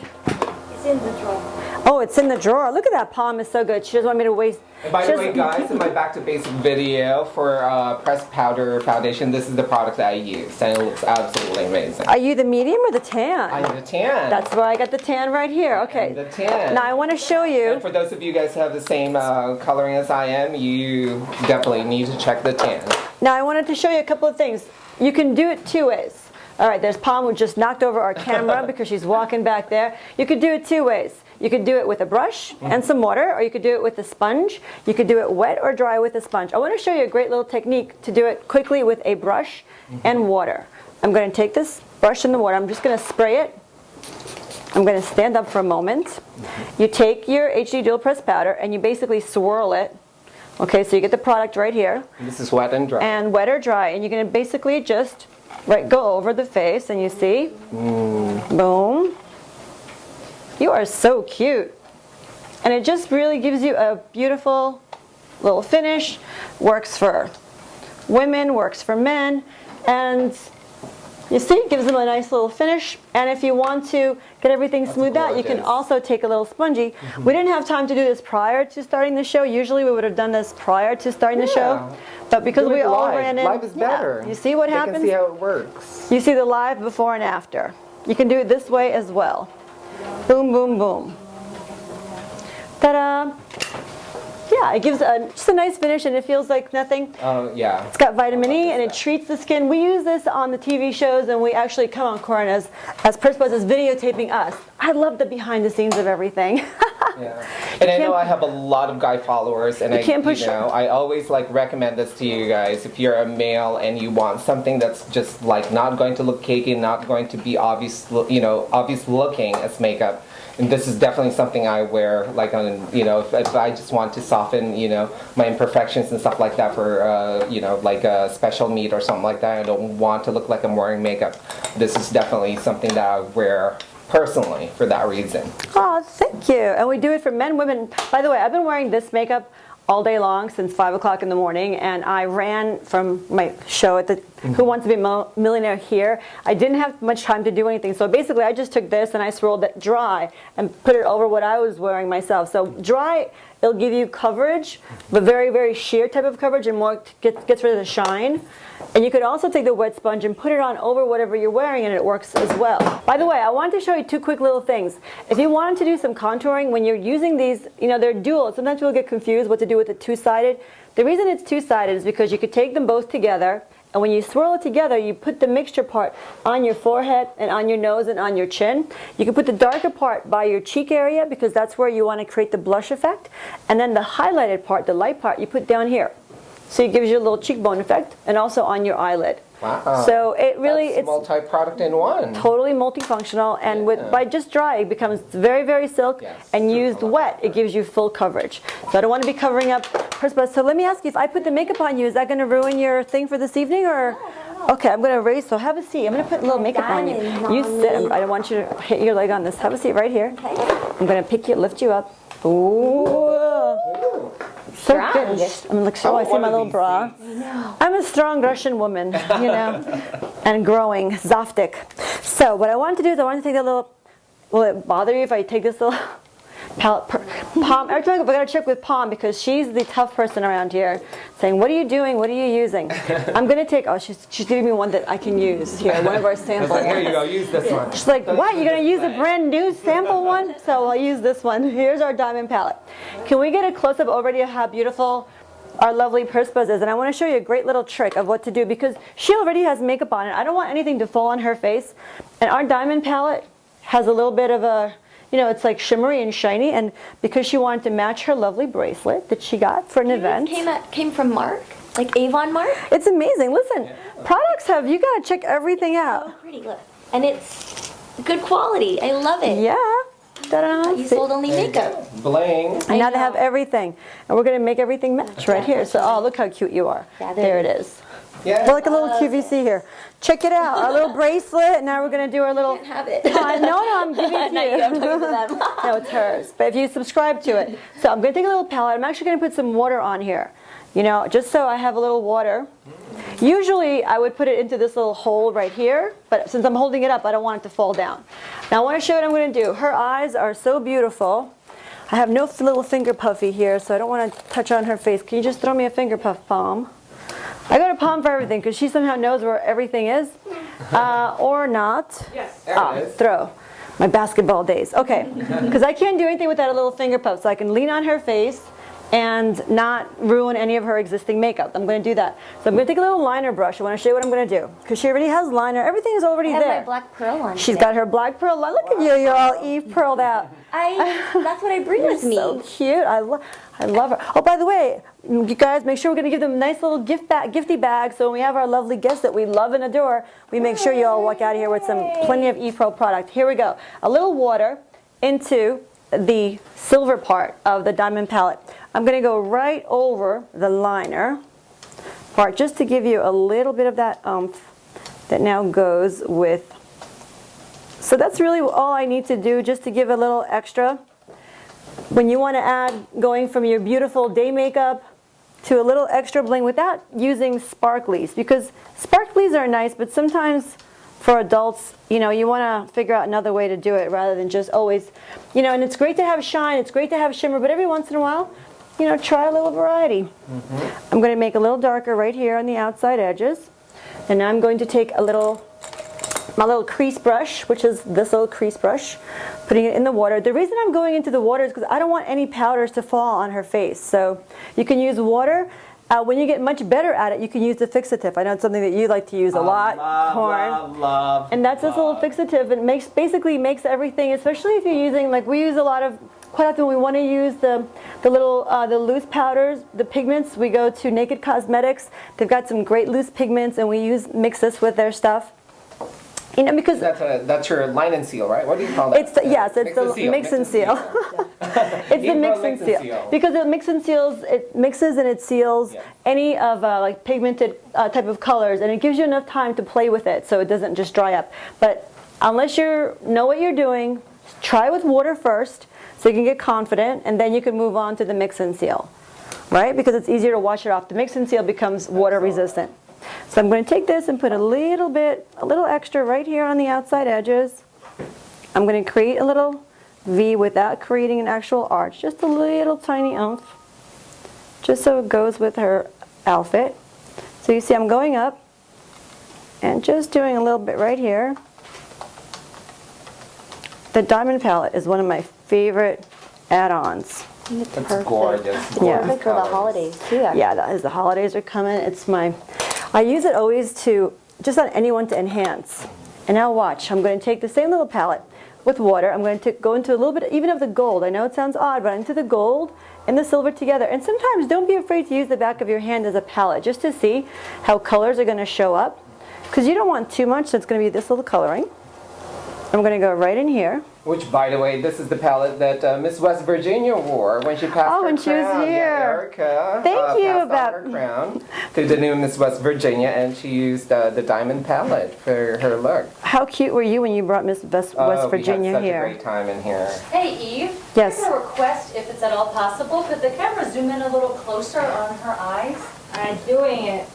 [SPEAKER 5] It's in the drawer.
[SPEAKER 3] oh, it's in the drawer. Look at that palm, is so good. She doesn't want me to waste.
[SPEAKER 4] And by the way, guys, in my back to basic video for pressed powder foundation, this is the product that I use, and it looks absolutely amazing.
[SPEAKER 3] Are you the medium or the tan?
[SPEAKER 4] I'm the tan.
[SPEAKER 3] That's why I got the tan right here. Okay.
[SPEAKER 4] I'm the tan.
[SPEAKER 3] Now I want to show you.
[SPEAKER 4] And for those of you guys who have the same coloring as I am, you definitely need to check the tan.
[SPEAKER 3] Now I wanted to show you a couple of things. You can do it 2 ways. All right, there's Palm who just knocked over our camera because she's walking back there. You could do it 2 ways. You could do it with a brush and some water, or you could do it with a sponge. You could do it wet or dry with a sponge. I want to show you a great little technique to do it quickly with a brush and water. I'm going to take this brush and the water. I'm just going to spray it. I'm going to stand up for a moment. You take your HD dual press powder and you basically swirl it. Okay, so you get the product right here.
[SPEAKER 4] This is wet and dry.
[SPEAKER 3] And wet or dry, and you're going to basically just go over the face, and you see, boom. You are so cute. And it just really gives you a beautiful little finish. Works for women, works for men, and you see, it gives them a nice little finish. And if you want to get everything smoothed out, you can also take a little spongy. We didn't have time to do this prior to starting the show. Usually we would have done this prior to starting the show. But because we all ran in,
[SPEAKER 4] live is better.
[SPEAKER 3] you see what happens?
[SPEAKER 4] You can see how it works.
[SPEAKER 3] You see the live before and after. You can do it this way as well. Boom, boom, boom. Ta-da! Yeah, it gives just a nice finish, and it feels like nothing.
[SPEAKER 4] Yeah.
[SPEAKER 3] It's got vitamin E, and it treats the skin. We use this on the TV shows, and we actually come on Corin as Pursebuzz is videotaping us. I love the behind the scenes of everything.
[SPEAKER 4] Yeah. And I know I have a lot of guy followers, and I always recommend this to you guys. If you're a male and you want something that's just not going to look cakey, not going to be obvious looking as makeup. And this is definitely something I wear, if I just want to soften, my imperfections and stuff like that for, a special meet or something like that. I don't want to look like I'm wearing makeup. This is definitely something that I wear personally for that reason.
[SPEAKER 3] Oh, thank you. And we do it for men, women. By the way, I've been wearing this makeup all day long since 5 o'clock in the morning, and I ran from my show at the Who Wants to Be a Millionaire here. I didn't have much time to do anything, so basically I just took this and I swirled it dry and put it over what I was wearing myself. So dry It'll give you coverage, but very, very sheer type of coverage, and more gets rid of the shine. And you could also take the wet sponge and put it on over whatever you're wearing, and it works as well. By the way, I wanted to show you two quick little things. If you wanted to do some contouring, when you're using these, you know, they're dual. Sometimes people get confused what to do with the two-sided. The reason it's two-sided is because you could take them both together, and when you swirl it together, you put the mixture part on your forehead and on your nose and on your chin. You can put the darker part by your cheek area because that's where you want to create the blush effect. And then the highlighted part, the light part, you put down here. So it gives you a little cheekbone effect, and also on your eyelid.
[SPEAKER 4] Wow.
[SPEAKER 3] So it really,
[SPEAKER 4] That's
[SPEAKER 3] it's
[SPEAKER 4] multi-product in one.
[SPEAKER 3] totally multifunctional, and with by just dry, it becomes very, very silk,
[SPEAKER 4] Yes,
[SPEAKER 3] and
[SPEAKER 4] super
[SPEAKER 3] used wet, it gives you full coverage. So I don't want to be covering up Pursebuzz. So let me ask you, if I put the makeup on you, is that going to ruin your thing for this evening, or? Okay, I'm going to erase, so have a seat. I'm going to put a little makeup on you. You sit, I don't want you to hit your leg on this. Have a seat right here. I'm going to pick you, lift you up. Ooh. So good. I'm gonna look, I see my little bra. I'm a strong Russian woman, you know, and growing, zaftik. So what I wanted to do is I wanted to take that little, will it bother you if I take this little palette, Palm? Every time I gotta check with Palm because she's the tough person around here, saying, what are you doing? What are you using? I'm gonna take, oh, she's giving me one that I can use here, one of our samples.
[SPEAKER 4] Here you go, use this one.
[SPEAKER 3] She's like, what, you're gonna use a brand new sample one? So I'll use this one. Here's our diamond palette. Can we get a close-up already of how beautiful our lovely Pursebuzz is? And I want to show you a great little trick of what to do because she already has makeup on it. I don't want anything to fall on her face. And our diamond palette has a little bit of a, you know, it's like shimmery and shiny, and because she wanted to match her lovely bracelet that she got for an event.
[SPEAKER 5] Came from Mark? Like Avon Mark?
[SPEAKER 3] It's amazing. Listen, products have, you gotta check everything out.
[SPEAKER 5] So pretty, look. And it's good quality. I love it.
[SPEAKER 3] Yeah. Ta-da.
[SPEAKER 5] You sold only makeup.
[SPEAKER 4] Bling.
[SPEAKER 3] And now they have everything. And we're gonna make everything match right here. So, oh, look how cute you are.
[SPEAKER 5] Yeah,
[SPEAKER 3] there it is.
[SPEAKER 4] Yeah.
[SPEAKER 3] We're like a little QVC here. Check it out, our little bracelet. Now we're gonna do our little.
[SPEAKER 5] Have it.
[SPEAKER 3] No, I'm giving it to
[SPEAKER 5] Not
[SPEAKER 3] you.
[SPEAKER 5] you, I'm talking to them.
[SPEAKER 3] No, it's hers. But if you subscribe to it. So I'm gonna take a little palette. I'm actually gonna put some water on here. You know, just so I have a little water. Usually I would put it into this little hole right here, but since I'm holding it up, I don't want it to fall down. Now I want to show you what I'm going to do. Her eyes are so beautiful. I have no little finger puffy here, so I don't want to touch on her face. Can you just throw me a finger puff, Palm? I got a Palm for everything because she somehow knows where everything is. Or not.
[SPEAKER 4] Yes, there it is.
[SPEAKER 3] Throw. My basketball days. Okay, because I can't do anything without a little finger puff, so I can lean on her face and not ruin any of her existing makeup. I'm going to do that. So I'm going to take a little liner brush. I want to show you what I'm going to do. Because she already has liner. Everything is already
[SPEAKER 5] I have
[SPEAKER 3] there.
[SPEAKER 5] my black pearl on.
[SPEAKER 3] She's
[SPEAKER 5] today.
[SPEAKER 3] got her black pearl. Look at you. You're all Eve pearled out.
[SPEAKER 5] That's what I bring with me.
[SPEAKER 3] So cute. I love her. Oh, by the way, you guys, make sure we're going to give them a nice little gifty bag. So when we have our lovely guests that we love and adore, we make sure you all walk out of here with plenty of EvePearl product. Here we go. A little water into the silver part of the diamond palette. I'm going to go right over the liner part just to give you a little bit of that oomph that now goes with. So that's really all I need to do just to give a little extra. When you want to add going from your beautiful day makeup to a little extra bling without using sparklies, because sparklies are nice, but sometimes for adults, you know, you want to figure out another way to do it rather than just always, you know, and it's great to have shine, it's great to have shimmer, but every once in a while, you know, try a little variety. I'm going to make a little darker right here on the outside edges. And now I'm going to take my little crease brush, which is this little crease brush, putting it in the water. The reason I'm going into the water is because I don't want any powders to fall on her face. So you can use water. When you get much better at it, you can use the fixative. I know it's something that you like to use a lot, Corin.
[SPEAKER 4] Love.
[SPEAKER 3] And that's this little fixative. It basically makes everything, especially if you're using, like we use a lot of, quite often we want to use the loose powders, the pigments. We go to Naked Cosmetics. They've got some great loose pigments, and we mix this with their stuff. You know, because
[SPEAKER 4] that's your line and seal, right? What do you call that?
[SPEAKER 3] It's the mix and seal. It's the mix and seal because it mixes and it seals any of like pigmented type of colors, and it gives you enough time to play with it so it doesn't just dry up. But unless you know what you're doing, try with water first so you can get confident, and then you can move on to the mix and seal, right? Because it's easier to wash it off. The mix and seal becomes water resistant. So I'm going to take this and put a little extra right here on the outside edges. I'm going to create a little V without creating an actual arch, just a little tiny oomph, just so it goes with her outfit. So you see I'm going up and just doing a little bit right here. The diamond palette is one of my favorite add-ons.
[SPEAKER 5] It's
[SPEAKER 4] That's
[SPEAKER 5] perfect.
[SPEAKER 4] gorgeous.
[SPEAKER 5] It's
[SPEAKER 3] Yeah.
[SPEAKER 5] perfect for the
[SPEAKER 4] colors.
[SPEAKER 5] holidays too. Actually.
[SPEAKER 3] Yeah, as the holidays are coming, I use it always to, just on anyone to enhance. And now watch, I'm going to take the same little palette with water. I'm going to go into a little bit even of the gold. I know it sounds odd, but into the gold and the silver together. And sometimes don't be afraid to use the back of your hand as a palette just to see how colors are going to show up. Because you don't want too much, so it's going to be this little coloring. I'm going to go right in here.
[SPEAKER 4] Which, by the way, this is the palette that Miss West Virginia wore when she passed her
[SPEAKER 3] when she was
[SPEAKER 4] crown.
[SPEAKER 3] here.
[SPEAKER 4] Yeah, Erica
[SPEAKER 3] Thank you
[SPEAKER 4] passed on
[SPEAKER 3] about-
[SPEAKER 4] her crown to the new Miss West Virginia, and she used the diamond palette for her look.
[SPEAKER 3] How cute were you when you brought Miss West Virginia
[SPEAKER 4] we had such
[SPEAKER 3] here?
[SPEAKER 4] a great time in here.
[SPEAKER 2] Hey, Eve.
[SPEAKER 3] Yes.
[SPEAKER 2] I have a request, if it's at all possible. Could the camera zoom in a little closer on her eyes? I'm doing it.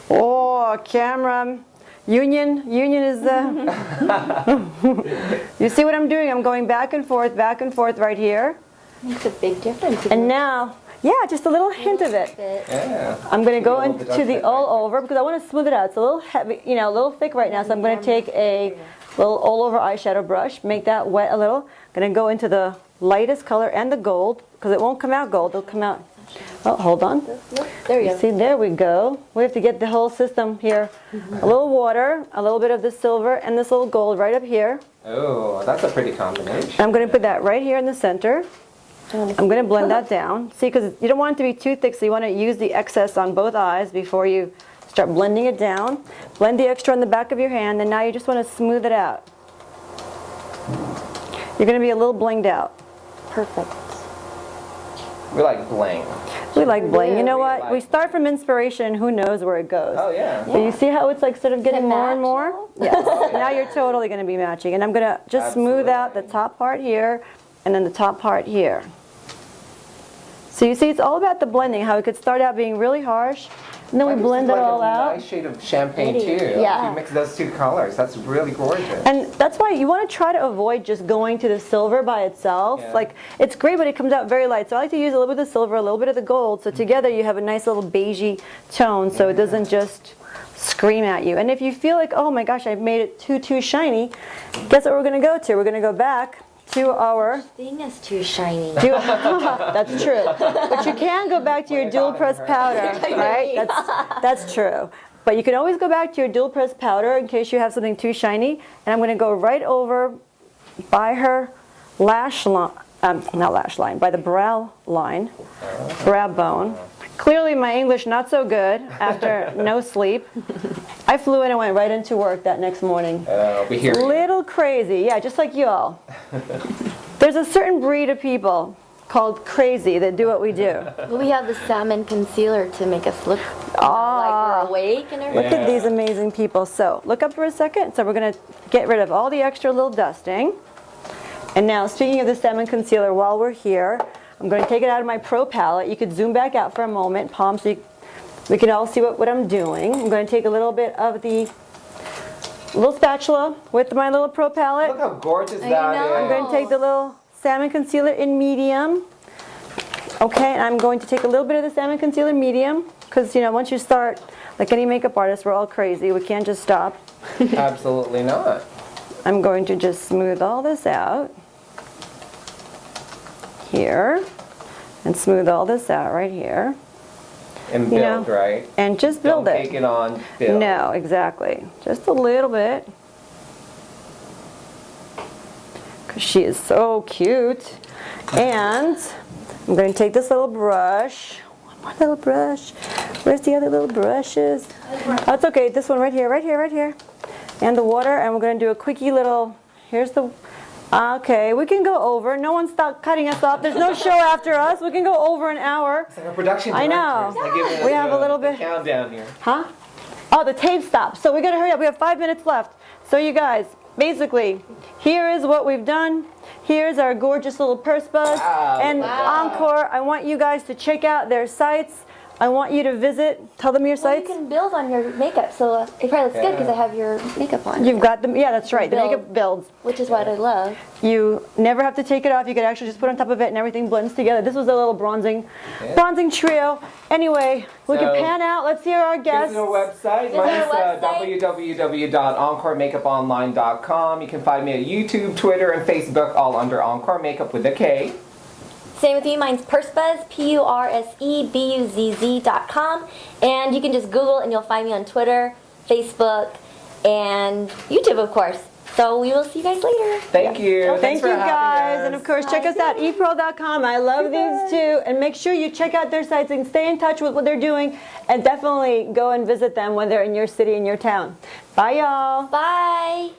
[SPEAKER 3] Oh, camera. Union is you see what I'm doing? I'm going back and forth right here.
[SPEAKER 5] Makes a big difference.
[SPEAKER 3] And now, yeah, just a little hint of it.
[SPEAKER 4] Yeah.
[SPEAKER 3] I'm going to go
[SPEAKER 4] A little bit
[SPEAKER 3] into
[SPEAKER 4] of
[SPEAKER 3] the
[SPEAKER 4] it
[SPEAKER 3] all
[SPEAKER 4] right
[SPEAKER 3] over because I want to smooth it out. It's a little heavy, a little thick right now. So I'm going to take a little all over eyeshadow brush, make that wet a little. I'm going to go into the lightest color and the gold because it won't come out gold. It'll come out. Oh, hold on.
[SPEAKER 5] There you go.
[SPEAKER 3] See, there we go. We have to get the whole system here. A little water, a little bit of the silver, and this little gold right up here.
[SPEAKER 4] Oh, that's a pretty combination.
[SPEAKER 3] I'm going to put that right here in the center. I'm going to blend that down. See, because you don't want it to be too thick, so you want to use the excess on both eyes before you start blending it down. Blend the extra on the back of your hand, and now you just want to smooth it out. You're going to be a little blinged out.
[SPEAKER 5] Perfect.
[SPEAKER 4] We like bling.
[SPEAKER 3] We like bling. You know
[SPEAKER 4] We
[SPEAKER 3] what?
[SPEAKER 4] like
[SPEAKER 3] We start from inspiration. Who knows where it goes?
[SPEAKER 4] Oh, yeah.
[SPEAKER 3] But you see how it's like sort of getting more and
[SPEAKER 5] match
[SPEAKER 3] more? Yes. Now you're totally going to be matching. And I'm going to just smooth out the top part here and then the top part here. So you see, it's all about the blending, how it could start out being really harsh, and then we blend it all out.
[SPEAKER 4] Nice shade of champagne too.
[SPEAKER 5] Yeah.
[SPEAKER 4] If you mix those two colors, that's really gorgeous.
[SPEAKER 3] And that's why you want to try to avoid just going to the silver by itself.
[SPEAKER 4] Yeah.
[SPEAKER 3] Like, it's great, but it comes out very light. So I like to use a little bit of the silver, a little bit of the gold, so together you have a nice little beigey tone, so it doesn't just scream at you. And if you feel like, oh my gosh, I've made it too shiny, guess what we're going to go to? We're going to go back to our
[SPEAKER 5] Thing is too shiny.
[SPEAKER 3] that's true. But you can go back to your dual press powder, right? That's true. But you can always go back to your dual press powder in case you have something too shiny. And I'm going to go right over by her lash line, not lash line, by the brow line, brow bone. Clearly my English not so good after no sleep. I flew in and went right into work that next morning.
[SPEAKER 4] We hear you.
[SPEAKER 3] Little crazy, yeah, just like you all. There's a certain breed of people called crazy that do what we do.
[SPEAKER 5] We have the salmon concealer to make us look like we're awake and everything.
[SPEAKER 3] Look at these amazing people. So look up for a second. So we're going to get rid of all the extra little dusting. And now, speaking of the salmon concealer, while we're here, I'm going to take it out of my Pro palette. You could zoom back out for a moment, palm, so we can all see what I'm doing. I'm going to take a little bit of the little spatula with my little Pro palette.
[SPEAKER 4] Look how gorgeous that is.
[SPEAKER 3] I'm going to take the little salmon concealer in medium. Okay, and I'm going to take a little bit of the salmon concealer medium, because once you start, like any makeup artist, we're all crazy. We can't just stop.
[SPEAKER 4] Absolutely not.
[SPEAKER 3] I'm going to just smooth all this out here, and smooth all this out right here,
[SPEAKER 4] And build, right?
[SPEAKER 3] and just build
[SPEAKER 4] Don't
[SPEAKER 3] it.
[SPEAKER 4] take it on, build.
[SPEAKER 3] No, exactly. Just a little bit. Because she is so cute. And I'm going to take this little brush. One more little brush. Where's the other little brushes? Oh, it's okay. This one right here, right here, right here. And the water. And we're going to do a quickie little, here's the, okay, we can go over. No one stopped cutting us off. There's no show after us. We can go over an hour.
[SPEAKER 4] It's like our production
[SPEAKER 3] I
[SPEAKER 4] directors.
[SPEAKER 3] know.
[SPEAKER 4] They're giving us
[SPEAKER 3] We have a little
[SPEAKER 4] the
[SPEAKER 3] bit-
[SPEAKER 4] countdown here.
[SPEAKER 3] Huh? Oh, the tape stopped. So we got to hurry up. We have 5 minutes left. So you guys, basically, here is what we've done. Here's our gorgeous little Pursebuzz.
[SPEAKER 4] Wow.
[SPEAKER 3] And EnKore, I want you guys to check out their sites. I want you to visit, tell them your
[SPEAKER 5] Well, you
[SPEAKER 3] sites.
[SPEAKER 5] can build on your makeup, so it probably looks good because I have your makeup on.
[SPEAKER 3] You've got them, yeah, that's right, the
[SPEAKER 5] Build.
[SPEAKER 3] makeup builds.
[SPEAKER 5] Which is what I love.
[SPEAKER 3] You never have to take it off. You could actually just put on top of it and everything blends together. This was a little bronzing trio. Anyway, we can
[SPEAKER 4] So-
[SPEAKER 3] pan out. Let's hear our guests.
[SPEAKER 4] Visit our website.
[SPEAKER 5] Visit
[SPEAKER 4] Mine's
[SPEAKER 5] our website.
[SPEAKER 4] www.enkoremakeuponline.com. You can find me at YouTube, Twitter, and Facebook, all under Encore Makeup with a K.
[SPEAKER 5] Same with me, mine's Pursebuzz, PURSEBUZZ.com. And you can just Google and you'll find me on Twitter, Facebook, and YouTube, of course. So we will see you guys later.
[SPEAKER 4] Thank you.
[SPEAKER 3] Thank
[SPEAKER 4] Thanks for
[SPEAKER 3] you
[SPEAKER 4] having
[SPEAKER 3] guys.
[SPEAKER 4] us.
[SPEAKER 3] And of course, check us out, EvePearl.com. I love these two. And make sure you check out their sites and stay in touch with what they're doing. And definitely go and visit them when they're in your city, in your town. Bye, y'all.
[SPEAKER 5] Bye.